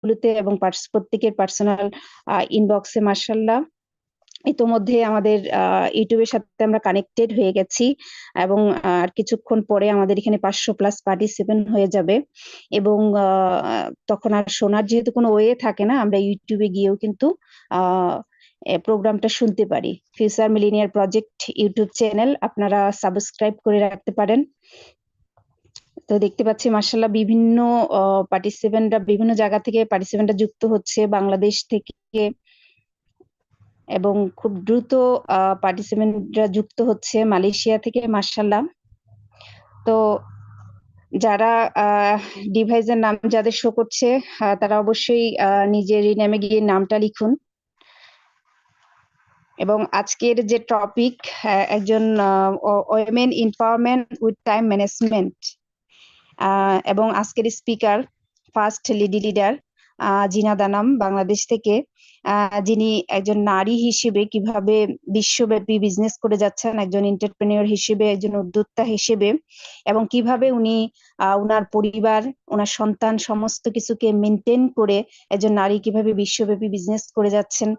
গুলোতে এবং প্রত্যেকের পার্সোনাল ইনবক্সে মাশাআল্লাহ ইতোমধ্যে আমাদের ইউটিউবের সাথে আমরা কানেক্টেড হয়ে গেছি এবং আর কিছুক্ষণ পরে আমাদের এখানে 500+ পার্টিসিপেন্ট হয়ে যাবে এবং তখন আর শোনার যেহেতু কোনো ওয়ে থাকে না, আমরা ইউটিউবে গিয়েও কিন্তু প্রোগ্রামটা শুনতে পারি। Future millionaire project YouTube channel আপনারা সাবস্ক্রাইব করে রাখতে পারেন। তো দেখতে পাচ্ছি মাশাআল্লাহ বিভিন্ন পার্টিসিপেন্টরা বিভিন্ন জায়গা থেকে পার্টিসিপেন্টরা যুক্ত হচ্ছে, বাংলাদেশ থেকে এবং খুব দ্রুত পার্টিসিপেন্টরা যুক্ত হচ্ছে মালয়েশিয়া থেকে মাশাআল্লাহ। তো যারা ডিভাইসের নাম যাদের শো করছে তারা অবশ্যই নিজের রিনেমে গিয়ে নামটা লিখুন। এবং আজকের যে টপিক একজন women empowerment with time management, এবং আজকের স্পিকার ফার্স্ট লেডি লিডার জিনাদা নাম বাংলাদেশ থেকে, যিনি একজন নারী হিসেবে কিভাবে বিশ্বব্যাপী বিজনেস করে যাচ্ছেন, একজন এন্টারপ্রেনিয়র হিসেবে, একজন উদ্যোক্তা হিসেবে, এবং কিভাবে উনি ওনার পরিবার, ওনার সন্তান সমস্ত কিছুকে মেনটেন করে একজন নারী কিভাবে বিশ্বব্যাপী বিজনেস করে যাচ্ছেন।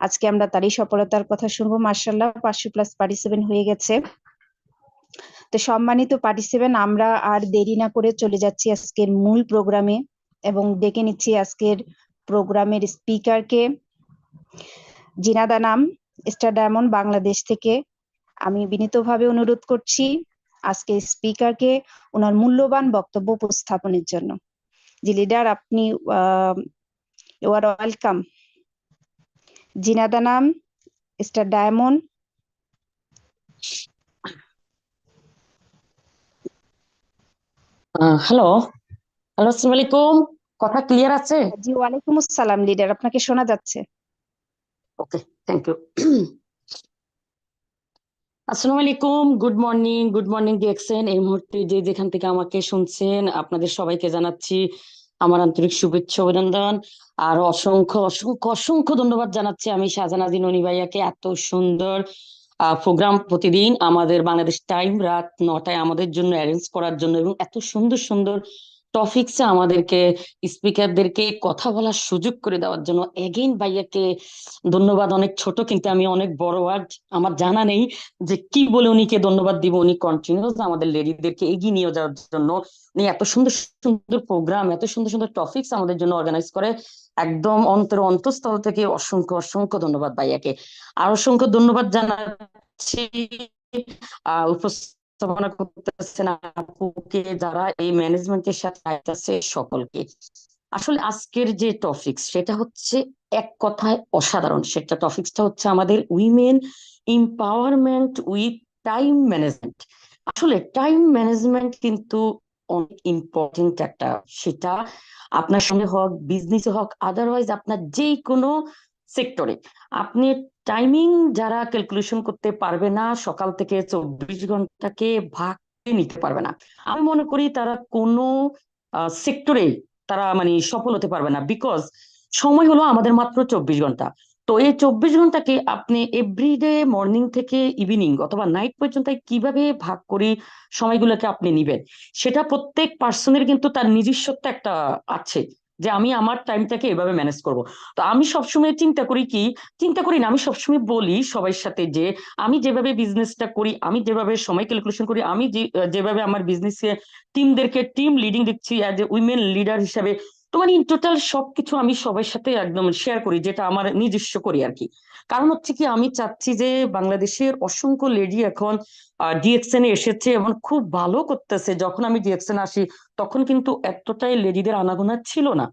আজকে আমরা তারই সফলতার কথা শুনবো। মাশাআল্লাহ 500+ পার্টিসিপেন্ট হয়ে গেছে। তো সম্মানিত পার্টিসিপেন্ট, আমরা আর দেরি না করে চলে যাচ্ছি আজকের মূল প্রোগ্রামে এবং ডেকে নিচ্ছি আজকের প্রোগ্রামের স্পিকারকে। জিনাদা নাম, স্টার ডায়মন্ড বাংলাদেশ থেকে। আমি বিনীতভাবে অনুরোধ করছি আজকে স্পিকারকে ওনার মূল্যবান বক্তব্য উপস্থাপনের জন্য। জি লিডার, আপনি ইউ আর ওয়েলকাম। জিনাদা নাম, স্টার ডায়মন্ড। হ্যালো হ্যালো, আসসালামু আলাইকুম। কথা ক্লিয়ার আছে? জি ওয়ালাইকুম আসসালাম লিডার, আপনাকে শোনা যাচ্ছে। ওকে, থ্যাংক ইউ। আসসালামু আলাইকুম, গুড মর্নিং ডিএক্সএন। এই মুহূর্তে যে যেখান থেকে আমাকে শুনছেন আপনাদের সবাইকে জানাচ্ছি আমার আন্তরিক শুভেচ্ছা অভিনন্দন আর অসংখ্য অসংখ্য অসংখ্য ধন্যবাদ জানাচ্ছি আমি শাহজাহান ননি ভাইয়াকে এত সুন্দর প্রোগ্রাম প্রতিদিন আমাদের বাংলাদেশ টাইম রাত 9টায় আমাদের জন্য অ্যারেঞ্জ করার জন্য এবং এত সুন্দর সুন্দর টপিকসে আমাদেরকে স্পিকারদেরকে কথা বলার সুযোগ করে দেওয়ার জন্য এগেইন ভাইয়াকে ধন্যবাদ। অনেক ছোট কিন্তু আমি অনেক বড় ওয়ার্ড আমার জানা নেই যে কি বলে উনিকে ধন্যবাদ দিব। উনি কন্টিনিউস আমাদের লেডিদেরকে এগিয়ে নিয়ে যাওয়ার জন্য উনি এত সুন্দর সুন্দর প্রোগ্রাম, এত সুন্দর সুন্দর টপিকস আমাদের জন্য অর্গানাইজ করে। একদম অন্তঃস্থল থেকে অসংখ্য অসংখ্য ধন্যবাদ ভাইয়াকে। আর অসংখ্য ধন্যবাদ জানাচ্ছি উপস্থাপনা করতেছেন আপুকে, যারা এই ম্যানেজমেন্টের সাথে আছে সকলকে। আসলে আজকের যে টপিকস সেটা হচ্ছে এক কথায় অসাধারণ। সেটা টপিকসটা হচ্ছে আমাদের women empowerment with time management. আসলে টাইম ম্যানেজমেন্ট কিন্তু অনেক ইম্পর্টেন্ট একটা, সেটা আপনার সঙ্গে হোক, বিজনেসে হোক, আদারওয়াইজ আপনার যে কোনো সেক্টরে আপনি টাইমিং যারা ক্যালকুলেশন করতে পারবে না, সকাল থেকে 24 ঘন্টাকে ভাগ করে নিতে পারবে না, আমি মনে করি তারা কোনো সেক্টরে তারা মানে সফল হতে পারবে না। বিকজ সময় হলো আমাদের মাত্র 24 ঘন্টা। তো এই 24 ঘন্টাকে আপনি এভরিডে মর্নিং থেকে ইভিনিং অথবা নাইট পর্যন্ত কিভাবে ভাগ করি সময়গুলোকে আপনি নিবেন, সেটা প্রত্যেক পার্সনের কিন্তু তার নিজস্বত্ব একটা আছে যে আমি আমার টাইমটাকে এভাবে ম্যানেজ করব। তো আমি সবসময় চিন্তা করি কি, চিন্তা করি না, আমি সবসময় বলি সবার সাথে যে আমি যেভাবে বিজনেসটা করি, আমি যেভাবে সময় ক্যালকুলেশন করি, আমি যেভাবে আমার বিজনেসে টিমদেরকে টিম লিডিং দিচ্ছি অ্যাজ এ উইমেন লিডার হিসাবে, তো মানে ইন টোটাল সবকিছু আমি সবার সাথে একদম শেয়ার করি, যেটা আমার নিজস্ব করি আর কি। কারণ হচ্ছে কি, আমি চাচ্ছি যে বাংলাদেশের অসংখ্য লেডি এখন ডিএক্সএন এ এসেছে এবং খুব ভালো করতেছে। যখন আমি ডিএক্সএন আসি তখন কিন্তু এতটাই লেডিদের আনাগোনা ছিল না,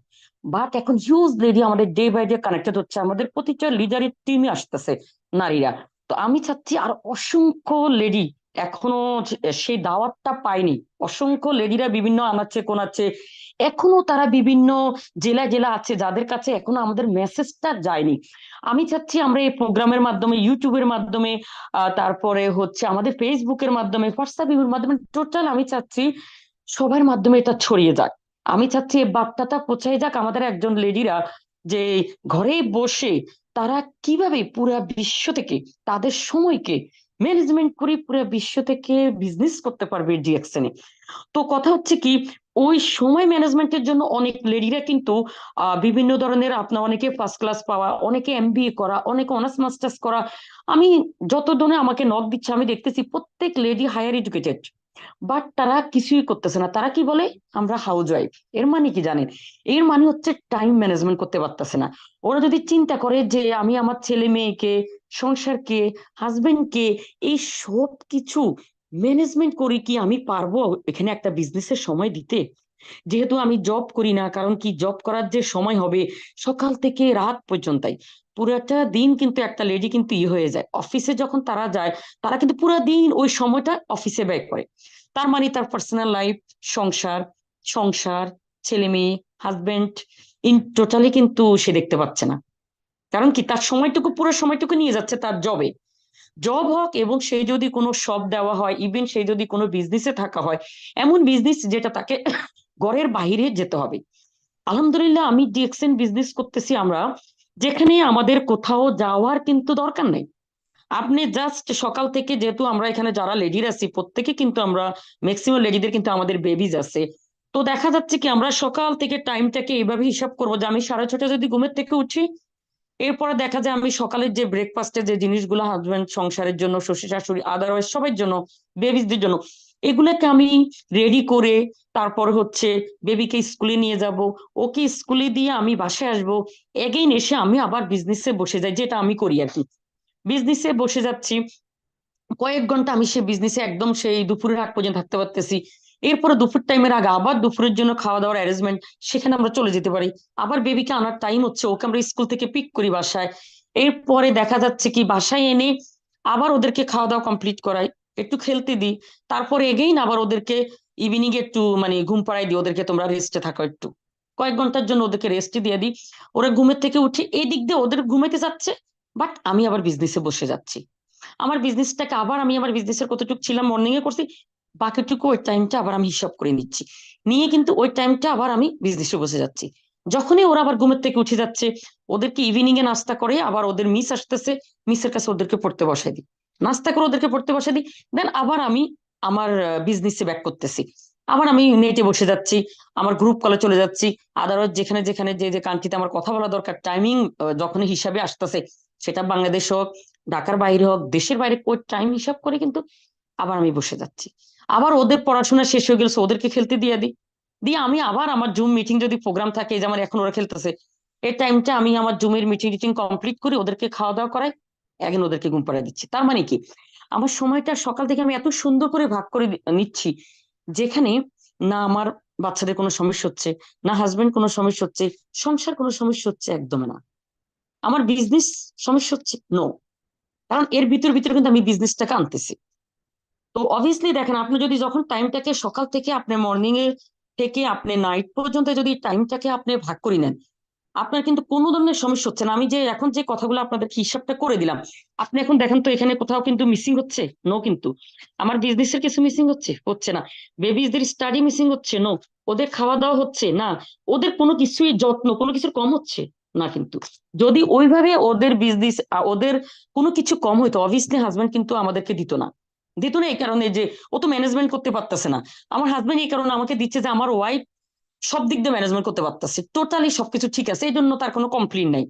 বাট এখন হিউজ লেডি আমাদের ডে বাই ডে কানেক্টেড হচ্ছে, আমাদের প্রতিটা লিডারের টিমে আসতেছে নারীরা। তো আমি চাচ্ছি আর অসংখ্য লেডি এখনো সেই দাওয়াতটা পায়নি, অসংখ্য লেডিরা বিভিন্ন আনাচ্ছে কোনাচ্ছে, এখনো তারা বিভিন্ন জেলা জেলা আছে যাদের কাছে এখনো আমাদের মেসেজটা যায়নি। আমি চাচ্ছি আমরা এই প্রোগ্রামের মাধ্যমে, ইউটিউবের মাধ্যমে, তারপরে হচ্ছে আমাদের ফেসবুকের মাধ্যমে, হোয়াটসঅ্যাপের মাধ্যমে, টোটাল আমি চাচ্ছি সবার মাধ্যমে এটা ছড়িয়ে যাক। আমি চাচ্ছি এই বার্তাটা পৌঁছায় যাক আমাদের একজন লেডিরা, যে ঘরে বসে তারা কিভাবে পুরা বিশ্ব থেকে তাদের সময়কে ম্যানেজমেন্ট করে পুরা বিশ্ব থেকে বিজনেস করতে পারবে ডিএক্সএন এ। তো কথা হচ্ছে কি, ওই সময় ম্যানেজমেন্টের জন্য অনেক লেডিরা কিন্তু বিভিন্ন ধরনের, আপনার অনেকে ফার্স্ট ক্লাস পাওয়া, অনেকে এমবিএ করা, অনেকে অনার্স মাস্টার্স করা। আমি যত ধরনের আমাকে নক দিচ্ছে আমি দেখতেছি প্রত্যেক লেডি হায়ার এডুকেটেড, বাট তারা কিছুই করতেছে না। তারা কি বলে, আমরা হাউস ওয়াইফ। এর মানে কি জানেন? এর মানে হচ্ছে টাইম ম্যানেজমেন্ট করতে পারতেছে না। ওরা যদি চিন্তা করে যে আমি আমার ছেলে মেয়েকে, সংসারকে, হাজবেন্ডকে, এই সব কিছু ম্যানেজমেন্ট করি, কি আমি পারবো এখানে একটা বিজনেসের সময় দিতে? যেহেতু আমি জব করি না, কারণ কি জব করার যে সময় হবে সকাল থেকে রাত পর্যন্তই, পুরাটা দিন কিন্তু একটা লেডি কিন্তু হয়ে যায় অফিসে। যখন তারা যায়, তারা কিন্তু পুরো দিন ওই সময়টা অফিসে ব্যয় করে। তার মানে তার পার্সোনাল লাইফ, সংসার, সংসার, ছেলে মেয়ে, হাজবেন্ড, ইন টোটালি কিন্তু সে দেখতে পাচ্ছে না। কারণ কি, তার সময়টুকু, পুরো সময়টুকু নিয়ে যাচ্ছে তার জবে। জব হোক, এবং সেই যদি কোনো শপ দেওয়া হয়, ইভেন সেই যদি কোনো বিজনেসে থাকা হয়, এমন বিজনেস যেটা তাকে ঘরের বাইরে যেতে হবে। আলহামদুলিল্লাহ আমি ডিএক্সএন বিজনেস করতেছি আমরা, যেখানে আমাদের কোথাও যাওয়ার কিন্তু দরকার নেই। আপনি জাস্ট সকাল থেকে, যেহেতু আমরা এখানে যারা লেডির আছি প্রত্যেকে কিন্তু আমরা, ম্যাক্সিমাম লেডিদের কিন্তু আমাদের বেবিজ আছে। তো দেখা যাচ্ছে কি আমরা সকাল থেকে টাইমটাকে এইভাবে হিসাব করবো যে আমি 6:30 যদি ঘুমের থেকে উঠি, এরপরে দেখা যায় আমি সকালের যে ব্রেকফাস্টের যে জিনিসগুলো হাজবেন্ড, সংসারের জন্য, শ্বশুর শাশুড়ি, আদারওয়াইজ সবার জন্য, বেবিসদের জন্য, এগুলাকে আমি রেডি করে, তারপর হচ্ছে বেবিকে স্কুলে নিয়ে যাব, ওকে স্কুলে দিয়ে আমি বাসায় আসবো, এগেইন এসে আমি আবার বিজনেসে বসে যাই, যেটা আমি করি আর কি। বিজনেসে বসে যাচ্ছি, কয়েক ঘন্টা আমি সে বিজনেসে একদম সেই দুপুরের আগ পর্যন্ত থাকতে পারতেছি। এরপরে দুপুর টাইমের আগে আবার দুপুরের জন্য খাওয়া দাওয়ার অ্যারেঞ্জমেন্ট, সেখানে আমরা চলে যেতে পারি। আবার বেবিকে আনার টাইম হচ্ছে, ওকে আমরা স্কুল থেকে পিক করি বাসায়। এরপরে দেখা যাচ্ছে কি বাসায় এনে আবার ওদেরকে খাওয়া দাওয়া কমপ্লিট করাই, একটু খেলতে দিই। তারপরে এগেইন আবার ওদেরকে ইভিনিং এ একটু মানে ঘুম পাড়াই দিই, ওদেরকে তোমরা রেস্টে থাকো একটু, কয়েক ঘন্টার জন্য ওদেরকে রেস্ট দিয়ে দিই। ওরা ঘুমের থেকে উঠে এই দিক দিয়ে ওদের ঘুমাইতে যাচ্ছে, বাট আমি আবার বিজনেসে বসে যাচ্ছি। আমার বিজনেসটাকে আবার, আমি আমার বিজনেসের কতটুকু ছিলাম মর্নিং এ করছি, বাকিটুকু ওই টাইমটা আবার আমি হিসাব করে নিচ্ছি, নিয়ে কিন্তু ওই টাইমটা আবার আমি বিজনেসে বসে যাচ্ছি। যখনই ওরা আবার ঘুমের থেকে উঠে যাচ্ছে, ওদেরকে ইভিনিং এ নাস্তা করে, আবার ওদের মিস আসতেছে, মিসের কাছে ওদেরকে পড়তে বসাই দিই, নাস্তা করে ওদেরকে পড়তে বসাই দিই। দেন আবার আমি আমার বিজনেসে ব্যাক করতেছি, আবার আমি নেটে বসে যাচ্ছি, আমার গ্রুপ কলে চলে যাচ্ছি। আদারওয়াইজ যেখানে যেখানে যে যে কান্ট্রিতে আমার কথা বলা দরকার, টাইমিং যখন হিসাবে আসতেছে, সেটা বাংলাদেশ হোক, ঢাকার বাইরে হোক, দেশের বাইরে, ওই টাইম হিসাব করে কিন্তু আবার আমি বসে যাচ্ছি। আবার ওদের পড়াশোনা শেষ হয়ে গেলে ওদেরকে খেলতে দিয়ে দিই, দিয়ে আমি আবার আমার জুম মিটিং যদি প্রোগ্রাম থাকে, যেমন এখন ওরা খেলতেছে, এই টাইমটা আমি আমার জুমের মিটিং টিটিং কমপ্লিট করে ওদেরকে খাওয়া দাওয়া করাই, এখন ওদেরকে ঘুম পাড়িয়ে দিচ্ছি। তার মানে কি, আমার সময়টা সকাল থেকে আমি এত সুন্দর করে ভাগ করে নিচ্ছি, যেখানে না আমার বাচ্চাদের কোনো সমস্যা হচ্ছে, না হাজবেন্ড কোনো সমস্যা হচ্ছে, সংসার কোনো সমস্যা হচ্ছে একদমই না, আমার বিজনেস সমস্যা হচ্ছে নো। কারণ এর ভিতর ভিতরে কিন্তু আমি বিজনেসটাকে আনতেছি। তো অবভিয়াসলি দেখেন, আপনি যদি যখন টাইমটাকে সকাল থেকে আপনি মর্নিং এ থেকে আপনি নাইট পর্যন্ত যদি টাইমটাকে আপনি ভাগ করে নেন, আপনার কিন্তু কোনো ধরনের সমস্যা হচ্ছে না। আমি যে এখন যে কথাগুলো আপনাদের হিসাবটা করে দিলাম, আপনি এখন দেখেন তো এখানে কোথাও কিন্তু মিসিং হচ্ছে নো, কিন্তু আমার বিজনেসের কিছু মিসিং হচ্ছে হচ্ছে না, বেবিজদের স্টাডি মিসিং হচ্ছে নো, ওদের খাওয়া দাওয়া হচ্ছে না, ওদের কোনো কিছুই যত্ন কোনো কিছুর কম হচ্ছে না। কিন্তু যদি ওইভাবে ওদের বিজনেস, ওদের কোনো কিছু কম হইতো, অবভিয়াসলি হাজবেন্ড কিন্তু আমাদেরকে দিত না। দিত না এই কারণে যে ও তো ম্যানেজমেন্ট করতে পারতেছে না। আমার হাজবেন্ড এই কারণে আমাকে দিচ্ছে যে আমার ওয়াইফ সব দিক দিয়ে ম্যানেজমেন্ট করতে পারতেছে, টোটালি সবকিছু ঠিক আছে, এই জন্য তার কোনো কমপ্লেন নাই।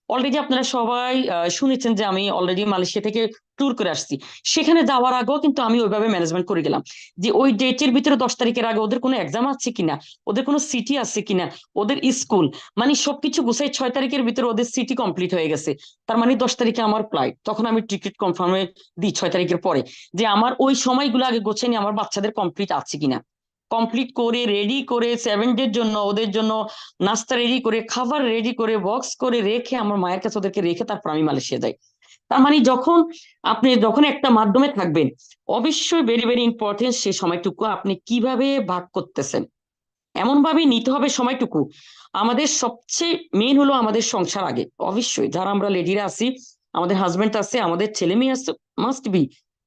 অলরেডি আপনারা সবাই শুনেছেন যে আমি অলরেডি মালয়েশিয়া থেকে ট্যুর করে আসছি। সেখানে যাওয়ার আগেও কিন্তু আমি ওইভাবে ম্যানেজমেন্ট করে গেলাম, যে ওই ডেটের ভিতরে 10 তারিখের আগে ওদের কোনো এক্সাম আছে কিনা, ওদের কোনো সিটি আছে কিনা, ওদের স্কুল, মানে সবকিছু গুছাই 6 তারিখের ভিতরে ওদের সিটি কমপ্লিট হয়ে গেছে। তার মানে 10 তারিখে আমার ফ্লাইট, তখন আমি টিকিট কনফার্মে দিই 6 তারিখের পরে, যে আমার ওই সময়গুলো আগে গোছাই নিয়ে আমার বাচ্চাদের কমপ্লিট আছে কিনা, কমপ্লিট করে রেডি করে 7 ডের জন্য ওদের জন্য নাস্তা রেডি করে, খাবার রেডি করে, বক্স করে রেখে, আমার মায়ের কাছে ওদেরকে রেখে তারপর আমি মালয়েশিয়া যাই। তার মানে যখন আপনি যখন একটা মাধ্যমে থাকবেন, অবশ্যই ভেরি ভেরি ইম্পর্টেন্ট সেই সময়টুকু আপনি কিভাবে ভাগ করতেছেন, এমন ভাবে নিতে হবে সময়টুকু। আমাদের সবচেয়ে মেইন হলো আমাদের সংসার আগে, অবশ্যই যারা আমরা লেডিরা আছি, আমাদের হাজবেন্ড আছে, আমাদের ছেলে মেয়ে আছে, মাস্ট বি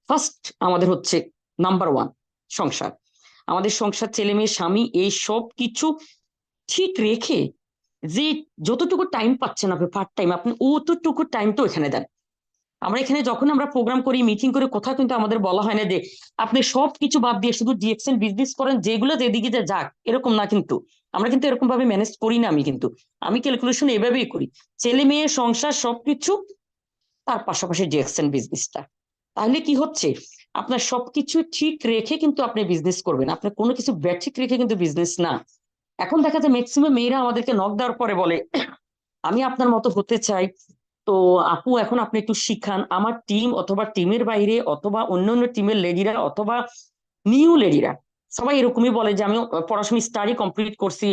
ফার্স্ট আমাদের হচ্ছে নাম্বার ওয়ান সংসার। আমাদের সংসার, ছেলে মেয়ে, স্বামী, এই সব কিছু ঠিক রেখে, যে যতটুকু টাইম পাচ্ছেন আপনি পার্ট টাইম, আপনি অতটুকু টাইম তো এখানে দেন। আমরা এখানে যখন আমরা প্রোগ্রাম করি, মিটিং করে, কোথাও কিন্তু আমাদের বলা হয় না যে আপনি সবকিছু বাদ দিয়ে শুধু ডিএক্সএন বিজনেস করেন, যেগুলো যেদিকে যে যাক, এরকম না কিন্তু। আমরা কিন্তু এরকম ভাবে ম্যানেজ করি না। আমি ক্যালকুলেশন এভাবেই করি, ছেলে মেয়ে সংসার সবকিছু, তার পাশাপাশি ডিএক্সএন বিজনেসটা। তাহলে কি হচ্ছে, আপনার সবকিছু ঠিক রেখে কিন্তু আপনি বিজনেস করবেন, আপনার কোনো কিছু ব্যাঠিক রেখে কিন্তু বিজনেস না। এখন দেখা যায় ম্যাক্সিমাম মেয়েরা আমাদেরকে নক দেওয়ার পরে বলে, আমি আপনার মতো হতে চাই, তো আপু এখন আপনি একটু শিখান আমার টিম, অথবা টিমের বাইরে, অথবা অন্য অন্য টিমের লেডিরা, অথবা নিউ লেডিরা, সবাই এরকমই বলে যে আমি পড়াশোনা স্টাডি কমপ্লিট করছি,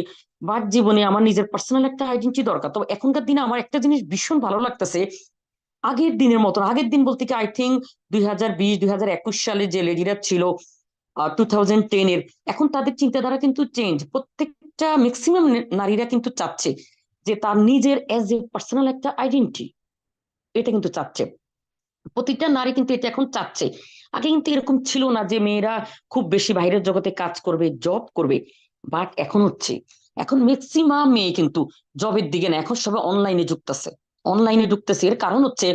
বাট জীবনে আমার নিজের পার্সোনাল একটা আইডেন্টিটি দরকার। তো এখনকার দিনে আমার একটা জিনিস ভীষণ ভালো লাগতেছে, আগের দিনের মতন, আগের দিন বলতে কি আই থিঙ্ক 2020 2021 সালে যে লেডিরা ছিল 2010-এর, এখন তাদের চিন্তাধারা কিন্তু চেঞ্জ। প্রত্যেকটা ম্যাক্সিমাম নারীরা কিন্তু চাচ্ছে যে তার নিজের এজ এ পার্সোনাল একটা আইডেন্টিটি, এটা কিন্তু চাচ্ছে। প্রতিটা নারী কিন্তু এটা এখন চাচ্ছে। আগে কিন্তু এরকম ছিল না যে মেয়েরা খুব বেশি বাইরের জগতে কাজ করবে, জব করবে, বাট এখন হচ্ছে, এখন ম্যাক্সিমাম মেয়ে কিন্তু জবের দিকে না, এখন সবাই অনলাইনে ঢুকতেছে। এর কারণ হচ্ছে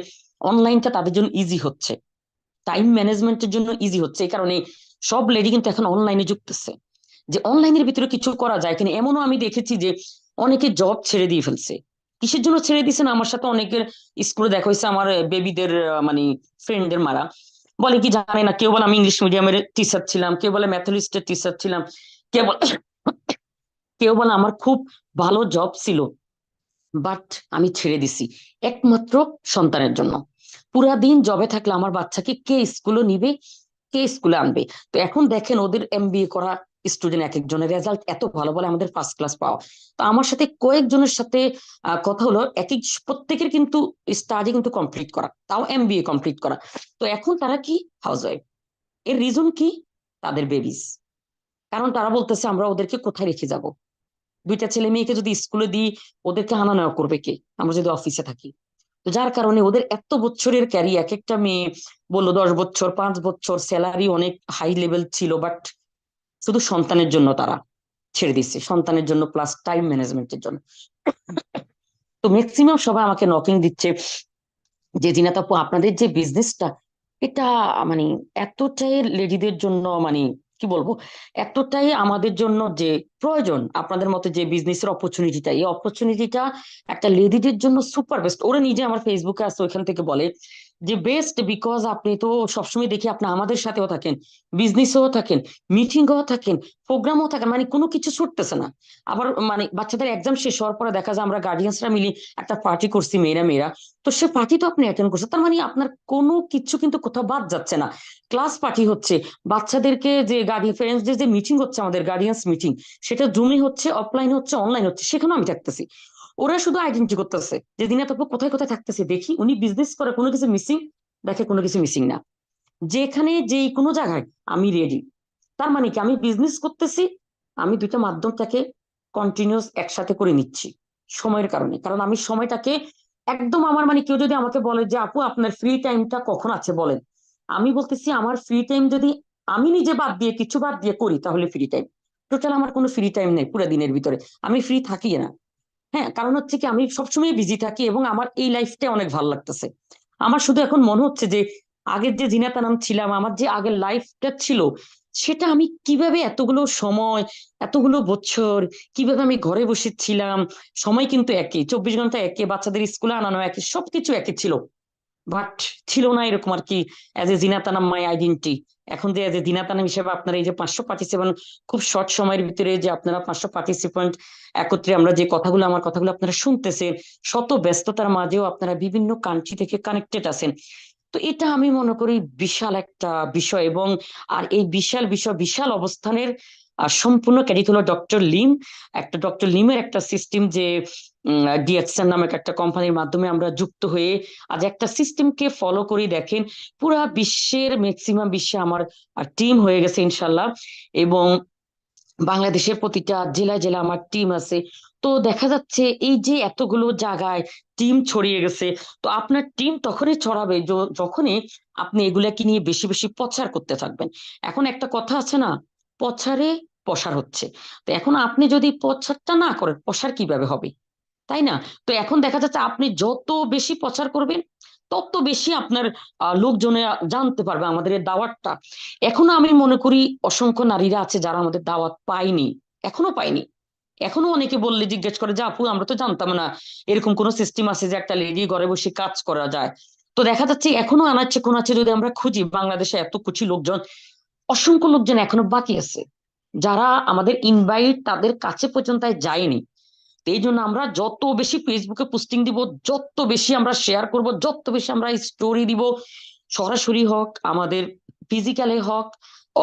অনলাইনটা তাদের জন্য ইজি হচ্ছে, টাইম ম্যানেজমেন্টের জন্য ইজি হচ্ছে। এই কারণে সব লেডি কিন্তু এখন অনলাইনে যুক্তছে, যে অনলাইনের ভিতরে কিছু করা যায় কিনা। এমনও আমি দেখেছি যে অনেকে জব ছেড়ে দিয়ে ফেলছে। কিসের জন্য ছেড়ে দিছে না, আমার সাথে অনেকের স্কুলে দেখা হয়েছে, আমার বেবিদের মানে ফ্রেন্ডদের মারা বলে কি জানে না, কেউ বলে আমি ইংলিশ মিডিয়ামের টিচার ছিলাম, কেউ বলে ম্যাথলিস্টের টিচার ছিলাম, কেউ বলে কেউ বলে আমার খুব ভালো জব ছিল, বাট আমি ছেড়ে দিছি একমাত্র সন্তানের জন্য। পুরা দিন জবে থাকলে আমার বাচ্চাকে কে স্কুলে নিবে, কে স্কুলে আনবে? তো এখন দেখেন ওদের এমবিএ করা স্টুডেন্ট এক একজনের রেজাল্ট এত ভালো, বলে আমাদের ফার্স্ট ক্লাস পাওয়া। তো আমার সাথে কয়েকজনের সাথে কথা হলো, এক এক প্রত্যেকের কিন্তু স্টাডি কিন্তু কমপ্লিট করা, তাও এমবিএ কমপ্লিট করা। তো এখন তারা কি হাউস ওয়াইফ। এর রিজন কি? তাদের বেবিস। কারণ তারা বলতেছে আমরা ওদেরকে কোথায় রেখে যাব, দুইটা ছেলে মেয়েকে যদি স্কুলে দিই, ওদেরকে আনা নেওয়া করবে কে, আমরা যদি অফিসে থাকি? তো যার কারণে ওদের এত বছরের ক্যারিয়ার, এক একটা মেয়ে বললো 10 বছর 5 বছর স্যালারি অনেক হাই লেভেল ছিল, বাট শুধু সন্তানের জন্য তারা ছেড়ে দিচ্ছে, সন্তানের জন্য প্লাস টাইম ম্যানেজমেন্টের জন্য। তো ম্যাক্সিমাম সবাই আমাকে নকিং দিচ্ছে যে জিনাত আপু আপনাদের যে বিজনেসটা, এটা মানে এতটাই লেডিদের জন্য, মানে কি বলবো, এতটাই আমাদের জন্য যে প্রয়োজন, আপনাদের মতে যে বিজনেসের অপরচুনিটিটা, এই অপরচুনিটিটা একটা লেডিদের জন্য সুপার বেস্ট। ওরা নিজে আমার ফেসবুকে আছে, ওইখান থেকে বলে যে বেস্ট, বিকজ আপনি তো সবসময় দেখি আপনি আমাদের সাথেও থাকেন, বিজনেসেও থাকেন, মিটিংও থাকেন, প্রোগ্রামও থাকেন, মানে কোনো কিছু ছুটতেছে না। আবার মানে বাচ্চাদের এক্সাম শেষ হওয়ার পরে দেখা যায় আমরা গার্ডিয়ানসরা মিলি একটা পার্টি করছি, মেয়েরা মেয়েরা, তো সে পার্টি তো আপনি অ্যাটেন্ড করছেন, তার মানে আপনার কোনো কিছু কিন্তু কোথাও বাদ যাচ্ছে না। ক্লাস পার্টি হচ্ছে, বাচ্চাদেরকে যে গার্ডিয়ান ফ্রেন্ডসদের যে মিটিং হচ্ছে, আমাদের গার্ডিয়ানস মিটিং, সেটা জুমে হচ্ছে, অফলাইন হচ্ছে, অনলাইন হচ্ছে, সেখানেও আমি থাকতেছি। ওরা শুধু আইডেন্টি করতেছে যে দিনে তারপর কোথায় কোথায় থাকতেছে, দেখি উনি বিজনেস করে কোনো কিছু মিসিং, দেখে কোনো কিছু মিসিং না, যেখানে যেই কোনো জায়গায় আমি রেডি। তার মানে কি, আমি বিজনেস করতেছি, আমি দুইটা মাধ্যমটাকে কন্টিনিউস একসাথে করে নিচ্ছি সময়ের কারণে। কারণ আমি সময়টাকে একদম আমার মানে, কেউ যদি আমাকে বলে যে আপু আপনার ফ্রি টাইমটা কখন আছে বলেন, আমি বলতেছি আমার ফ্রি টাইম যদি আমি নিজে বাদ দিয়ে কিছু বাদ দিয়ে করি তাহলে ফ্রি টাইম। টোটাল আমার কোনো ফ্রি টাইম নেই পুরো দিনের ভিতরে, আমি ফ্রি থাকি না। হ্যাঁ, কারণ হচ্ছে কি আমি সবসময় বিজি থাকি এবং আমার এই লাইফটা অনেক ভালো লাগতেছে। আমার শুধু এখন মনে হচ্ছে যে আগের যে জিনাতা নাম ছিলাম, আমার যে আগের লাইফটা ছিল, সেটা আমি কিভাবে এতগুলো সময়, এতগুলো বছর কিভাবে আমি ঘরে বসে ছিলাম। সময় কিন্তু একই, 24 ঘন্টা একই, বাচ্চাদের স্কুলে আনানো একই, সবকিছু একই ছিল, বাট ছিল না এরকম আর কি এজ এ জিনাতানাম মাই আইডেন্টি। এখন যে এজ এ জিনাতানাম হিসেবে আপনারা এই যে 500 পার্টিসিপেন্ট, খুব শর্ট সময়ের ভিতরে যে আপনারা 500 পার্টিসিপেন্ট একত্রে আমরা যে কথাগুলো, আমার কথাগুলো আপনারা শুনতেছেন, শত ব্যস্ততার মাঝেও আপনারা বিভিন্ন কান্ট্রি থেকে কানেক্টেড আছেন। তো এটা আমি মনে করি বিশাল একটা বিষয়। এবং আর এই বিশাল বিষয়, বিশাল অবস্থানের সম্পূর্ণ ক্রেডিট হলো ডক্টর লিম। একটা ডক্টর লিমের একটা সিস্টেম, যে ডিএক্সএন নামক একটা কোম্পানির মাধ্যমে আমরা যুক্ত হয়ে আজ একটা সিস্টেমকে ফলো করি। দেখেন পুরা বিশ্বের ম্যাক্সিমাম বিশ্বে আমার টিম হয়ে গেছে ইনশাল্লাহ, এবং বাংলাদেশের প্রতিটা জেলায় জেলা আমার টিম আছে। তো দেখা যাচ্ছে এই যে এতগুলো জায়গায় টিম ছড়িয়ে গেছে, তো আপনার টিম তখনই ছড়াবে যখনই আপনি এগুলাকে নিয়ে বেশি বেশি প্রচার করতে থাকবেন। এখন একটা কথা আছে না, প্রচারে প্রসার হচ্ছে। তো এখন আপনি যদি প্রচারটা না করেন, প্রসার কিভাবে হবে, তাই না? তো এখন দেখা যাচ্ছে আপনি যত বেশি প্রচার করবেন, তত বেশি আপনার লোকজনে জানতে পারবে আমাদের এই দাওয়াতটা। এখনো আমি মনে করি অসংখ্য নারীরা আছে যারা আমাদের দাওয়াত পায়নি, এখনো পায়নি। এখনো অনেকে বললে জিজ্ঞেস করে যে আপু আমরা তো জানতাম না এরকম কোন সিস্টেম আছে যে একটা লেডি ঘরে বসে কাজ করা যায়। তো দেখা যাচ্ছে এখনো আনাচ্ছে কোন আছে, যদি আমরা খুঁজি বাংলাদেশে এত কিছু লোকজন, অসংখ্য লোকজন এখনো বাকি আছে যারা আমাদের ইনভাইট তাদের কাছে পর্যন্ত যায়নি। তো এই জন্য আমরা যত বেশি ফেসবুকে পোস্টিং দিব, যত বেশি আমরা শেয়ার করব, যত বেশি আমরা স্টোরি দিব, সরাসরি হোক আমাদের ফিজিক্যালে হোক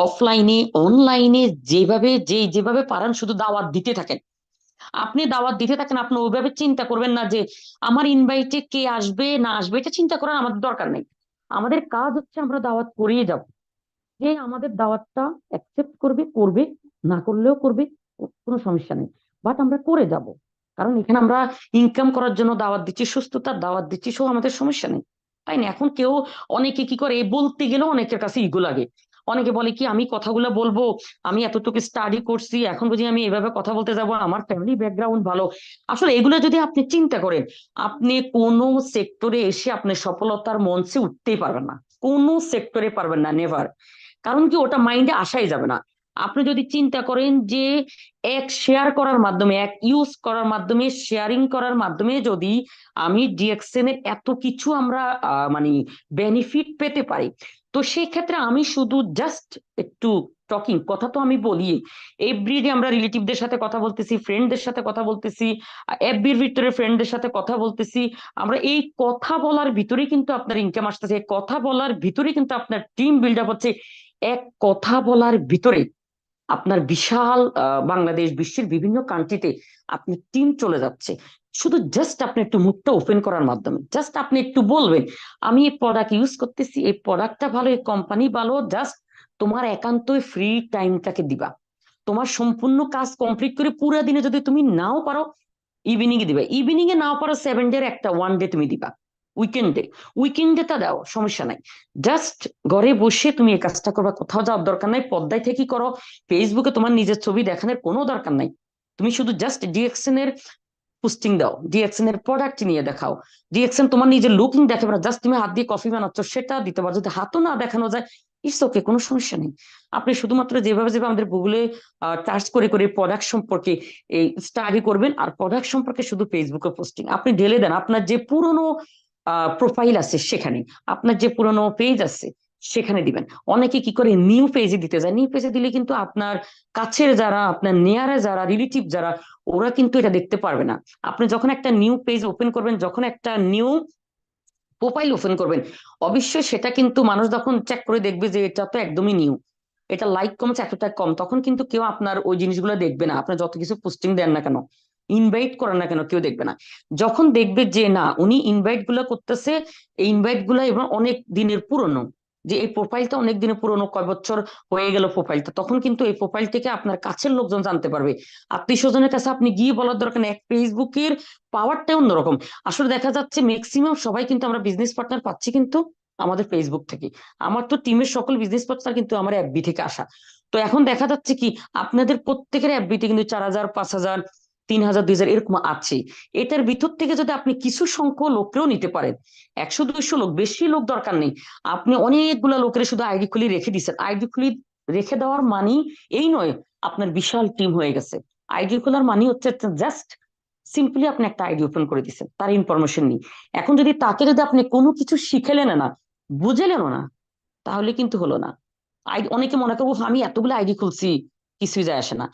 অফলাইনে অনলাইনে, যেভাবে পারেন শুধু দাওয়াত দিতে থাকেন। আপনি দাওয়াত দিতে থাকেন, আপনি ওইভাবে চিন্তা করবেন না যে আমার ইনভাইটে কে আসবে না আসবে, এটা চিন্তা করার আমাদের দরকার নেই। আমাদের কাজ হচ্ছে আমরা দাওয়াত করিয়ে যাব। যে আমাদের দাওয়াতটা অ্যাকসেপ্ট করবে করবে, না করলেও করবে, কোনো সমস্যা নেই, বাট আমরা করে যাব। কারণ এখানে আমরা ইনকাম করার জন্য দাওয়াত দিচ্ছি, সুস্থতার দাওয়াত দিচ্ছি, সো আমাদের সমস্যা নেই, তাই না? এখন কেউ অনেকে কি করে, বলতে গেলেও অনেকের কাছে ইগো লাগে। অনেকে বলে কি আমি কথাগুলো বলবো, আমি এতটুকু স্টাডি করছি, এখন বুঝি আমি এভাবে কথা বলতে যাব, আমার ফ্যামিলি ব্যাকগ্রাউন্ড ভালো। আসলে এগুলো যদি আপনি চিন্তা করেন, আপনি কোনো সেক্টরে এসে আপনি সফলতার মঞ্চে উঠতেই পারবেন না, কোনো সেক্টরে পারবেন না, নেভার। কারণ কি, ওটা মাইন্ডে আসাই যাবে না। আপনি যদি চিন্তা করেন যে এক শেয়ার করার মাধ্যমে, এক ইউজ করার মাধ্যমে, শেয়ারিং করার মাধ্যমে যদি আমি ডিএক্সএন এর এত কিছু আমরা মানে বেনিফিট পেতে পারি, তো সেই ক্ষেত্রে আমি শুধু জাস্ট একটু টকিং, কথা তো আমি বলি এভরিডে, আমরা রিলেটিভদের সাথে কথা বলতেছি, ফ্রেন্ডদের সাথে কথা বলতেছি, এফবির ভিতরে ফ্রেন্ডদের সাথে কথা বলতেছি, আমরা এই কথা বলার ভিতরেই কিন্তু আপনার ইনকাম আসতেছে, কথা বলার ভিতরেই কিন্তু আপনার টিম বিল্ড আপ হচ্ছে, এক কথা বলার ভিতরে আপনার বিশাল বাংলাদেশ বিশ্বের বিভিন্ন কান্ট্রিতে আপনার টিম চলে যাচ্ছে। শুধু জাস্ট আপনি একটু মুখটা ওপেন করার মাধ্যমে, জাস্ট আপনি একটু বলবেন আমি এই প্রোডাক্ট ইউজ করতেছি, এই প্রোডাক্টটা ভালো, এই কোম্পানি ভালো, জাস্ট তোমার একান্তই ফ্রি টাইমটাকে দিবা, তোমার সম্পূর্ণ কাজ কমপ্লিট করে পুরো দিনে যদি তুমি নাও পারো ইভিনিং এ দিবা, ইভিনিং এ নাও পারো 7 ডে একটা 1 ডে তুমি দিবা, উইকেন্ডে, উইকেন্ডে তা দাও, সমস্যা নাই। জাস্ট ঘরে বসে তুমি এই কাজটা করবা, কোথাও যাওয়ার দরকার নাই, পর্দায় থেকে করো, ফেসবুকে তোমার নিজের ছবি দেখানোর কোনো দরকার নাই। তুমি শুধু জাস্ট ডিএক্সএন এর পোস্টিং দাও, ডিএক্সএন এর প্রোডাক্ট নিয়ে দেখাও, ডিএক্সএন তোমার নিজের লুকিং দেখাবে না, জাস্ট তুমি হাত দিয়ে কফি বানাচ্ছ সেটা দিতে পারো, যদি হাতও না দেখানো যায় ইটস ওকে, কোনো সমস্যা নেই। আপনি শুধুমাত্র যেভাবে যেভাবে আমাদের গুগলে সার্চ করে করে প্রোডাক্ট সম্পর্কে এই স্টাডি করবেন, আর প্রোডাক্ট সম্পর্কে শুধু ফেসবুকে পোস্টিং আপনি ঢেলে দেন, আপনার যে পুরনো প্রোফাইল আছে সেখানে, আপনার যে পুরনো পেজ আছে সেখানে দিবেন। অনেকে কি করে নিউ পেজে দিতে যায়, নিউ পেজে দিলে কিন্তু আপনার কাছের যারা, আপনার নেয়ারে যারা, রিলেটিভ যারা, ওরা কিন্তু এটা দেখতে পারবে না। আপনি যখন একটা নিউ পেজ ওপেন করবেন, যখন একটা নিউ প্রোফাইল ওপেন করবেন, অবশ্যই সেটা কিন্তু মানুষ যখন চেক করে দেখবে যে এটা তো একদমই নিউ, এটা লাইক কমেছে এতটা কম, তখন কিন্তু কেউ আপনার ওই জিনিসগুলো দেখবে না, আপনার যত কিছু পোস্টিং দেন না কেন, ইনভাইট করেন না কেন, কেউ দেখবে না। যখন দেখবে যে না উনি ইনভাইট গুলো করতেছে, এই ইনভাইট গুলো এবং অনেক দিনের পুরনো, যে এই প্রোফাইলটা অনেক দিনের পুরনো, কয় বছর হয়ে গেল প্রোফাইলটা, তখন কিন্তু এই প্রোফাইল থেকে আপনার কাছের লোকজন জানতে পারবে। আত্মীয় স্বজনের কাছে আপনি গিয়ে বলার দরকার নেই, এক ফেসবুকের পাওয়ারটাই অন্যরকম। আসলে দেখা যাচ্ছে ম্যাক্সিমাম সবাই কিন্তু আমরা বিজনেস পার্টনার পাচ্ছি কিন্তু আমাদের ফেসবুক থেকে। আমার তো টিমের সকল বিজনেস পার্টনার কিন্তু আমার এফবি থেকে আসা। তো এখন দেখা যাচ্ছে কি, আপনাদের প্রত্যেকের এফবিতে কিন্তু 4,000, 5,000, 3,000, 2,000 এরকম আছে। এটার ভিতর থেকে যদি আপনি কিছু সংখ্যক লোককেও নিতে পারেন, 100, 200 লোক, বেশি লোক দরকার নেই, আপনি অনেকগুলা লোকের শুধু আইডি খুলে রেখে দিচ্ছেন, আইডি খুলে রেখে দেওয়ার মানি এই নয় আপনার বিশাল টিম হয়ে গেছে। আইডি খোলার মানি হচ্ছে জাস্ট সিম্পলি আপনি একটা আইডি ওপেন করে দিচ্ছেন, তার ইনফরমেশন নেই। এখন যদি তাকে যদি আপনি কোনো কিছু শিখেলেন না, বুঝেলেন না, তাহলে কিন্তু হলো না। আইডি অনেকে মনে করবো আমি এতগুলো আইডি খুলছি, কিছুই যায় আসে না।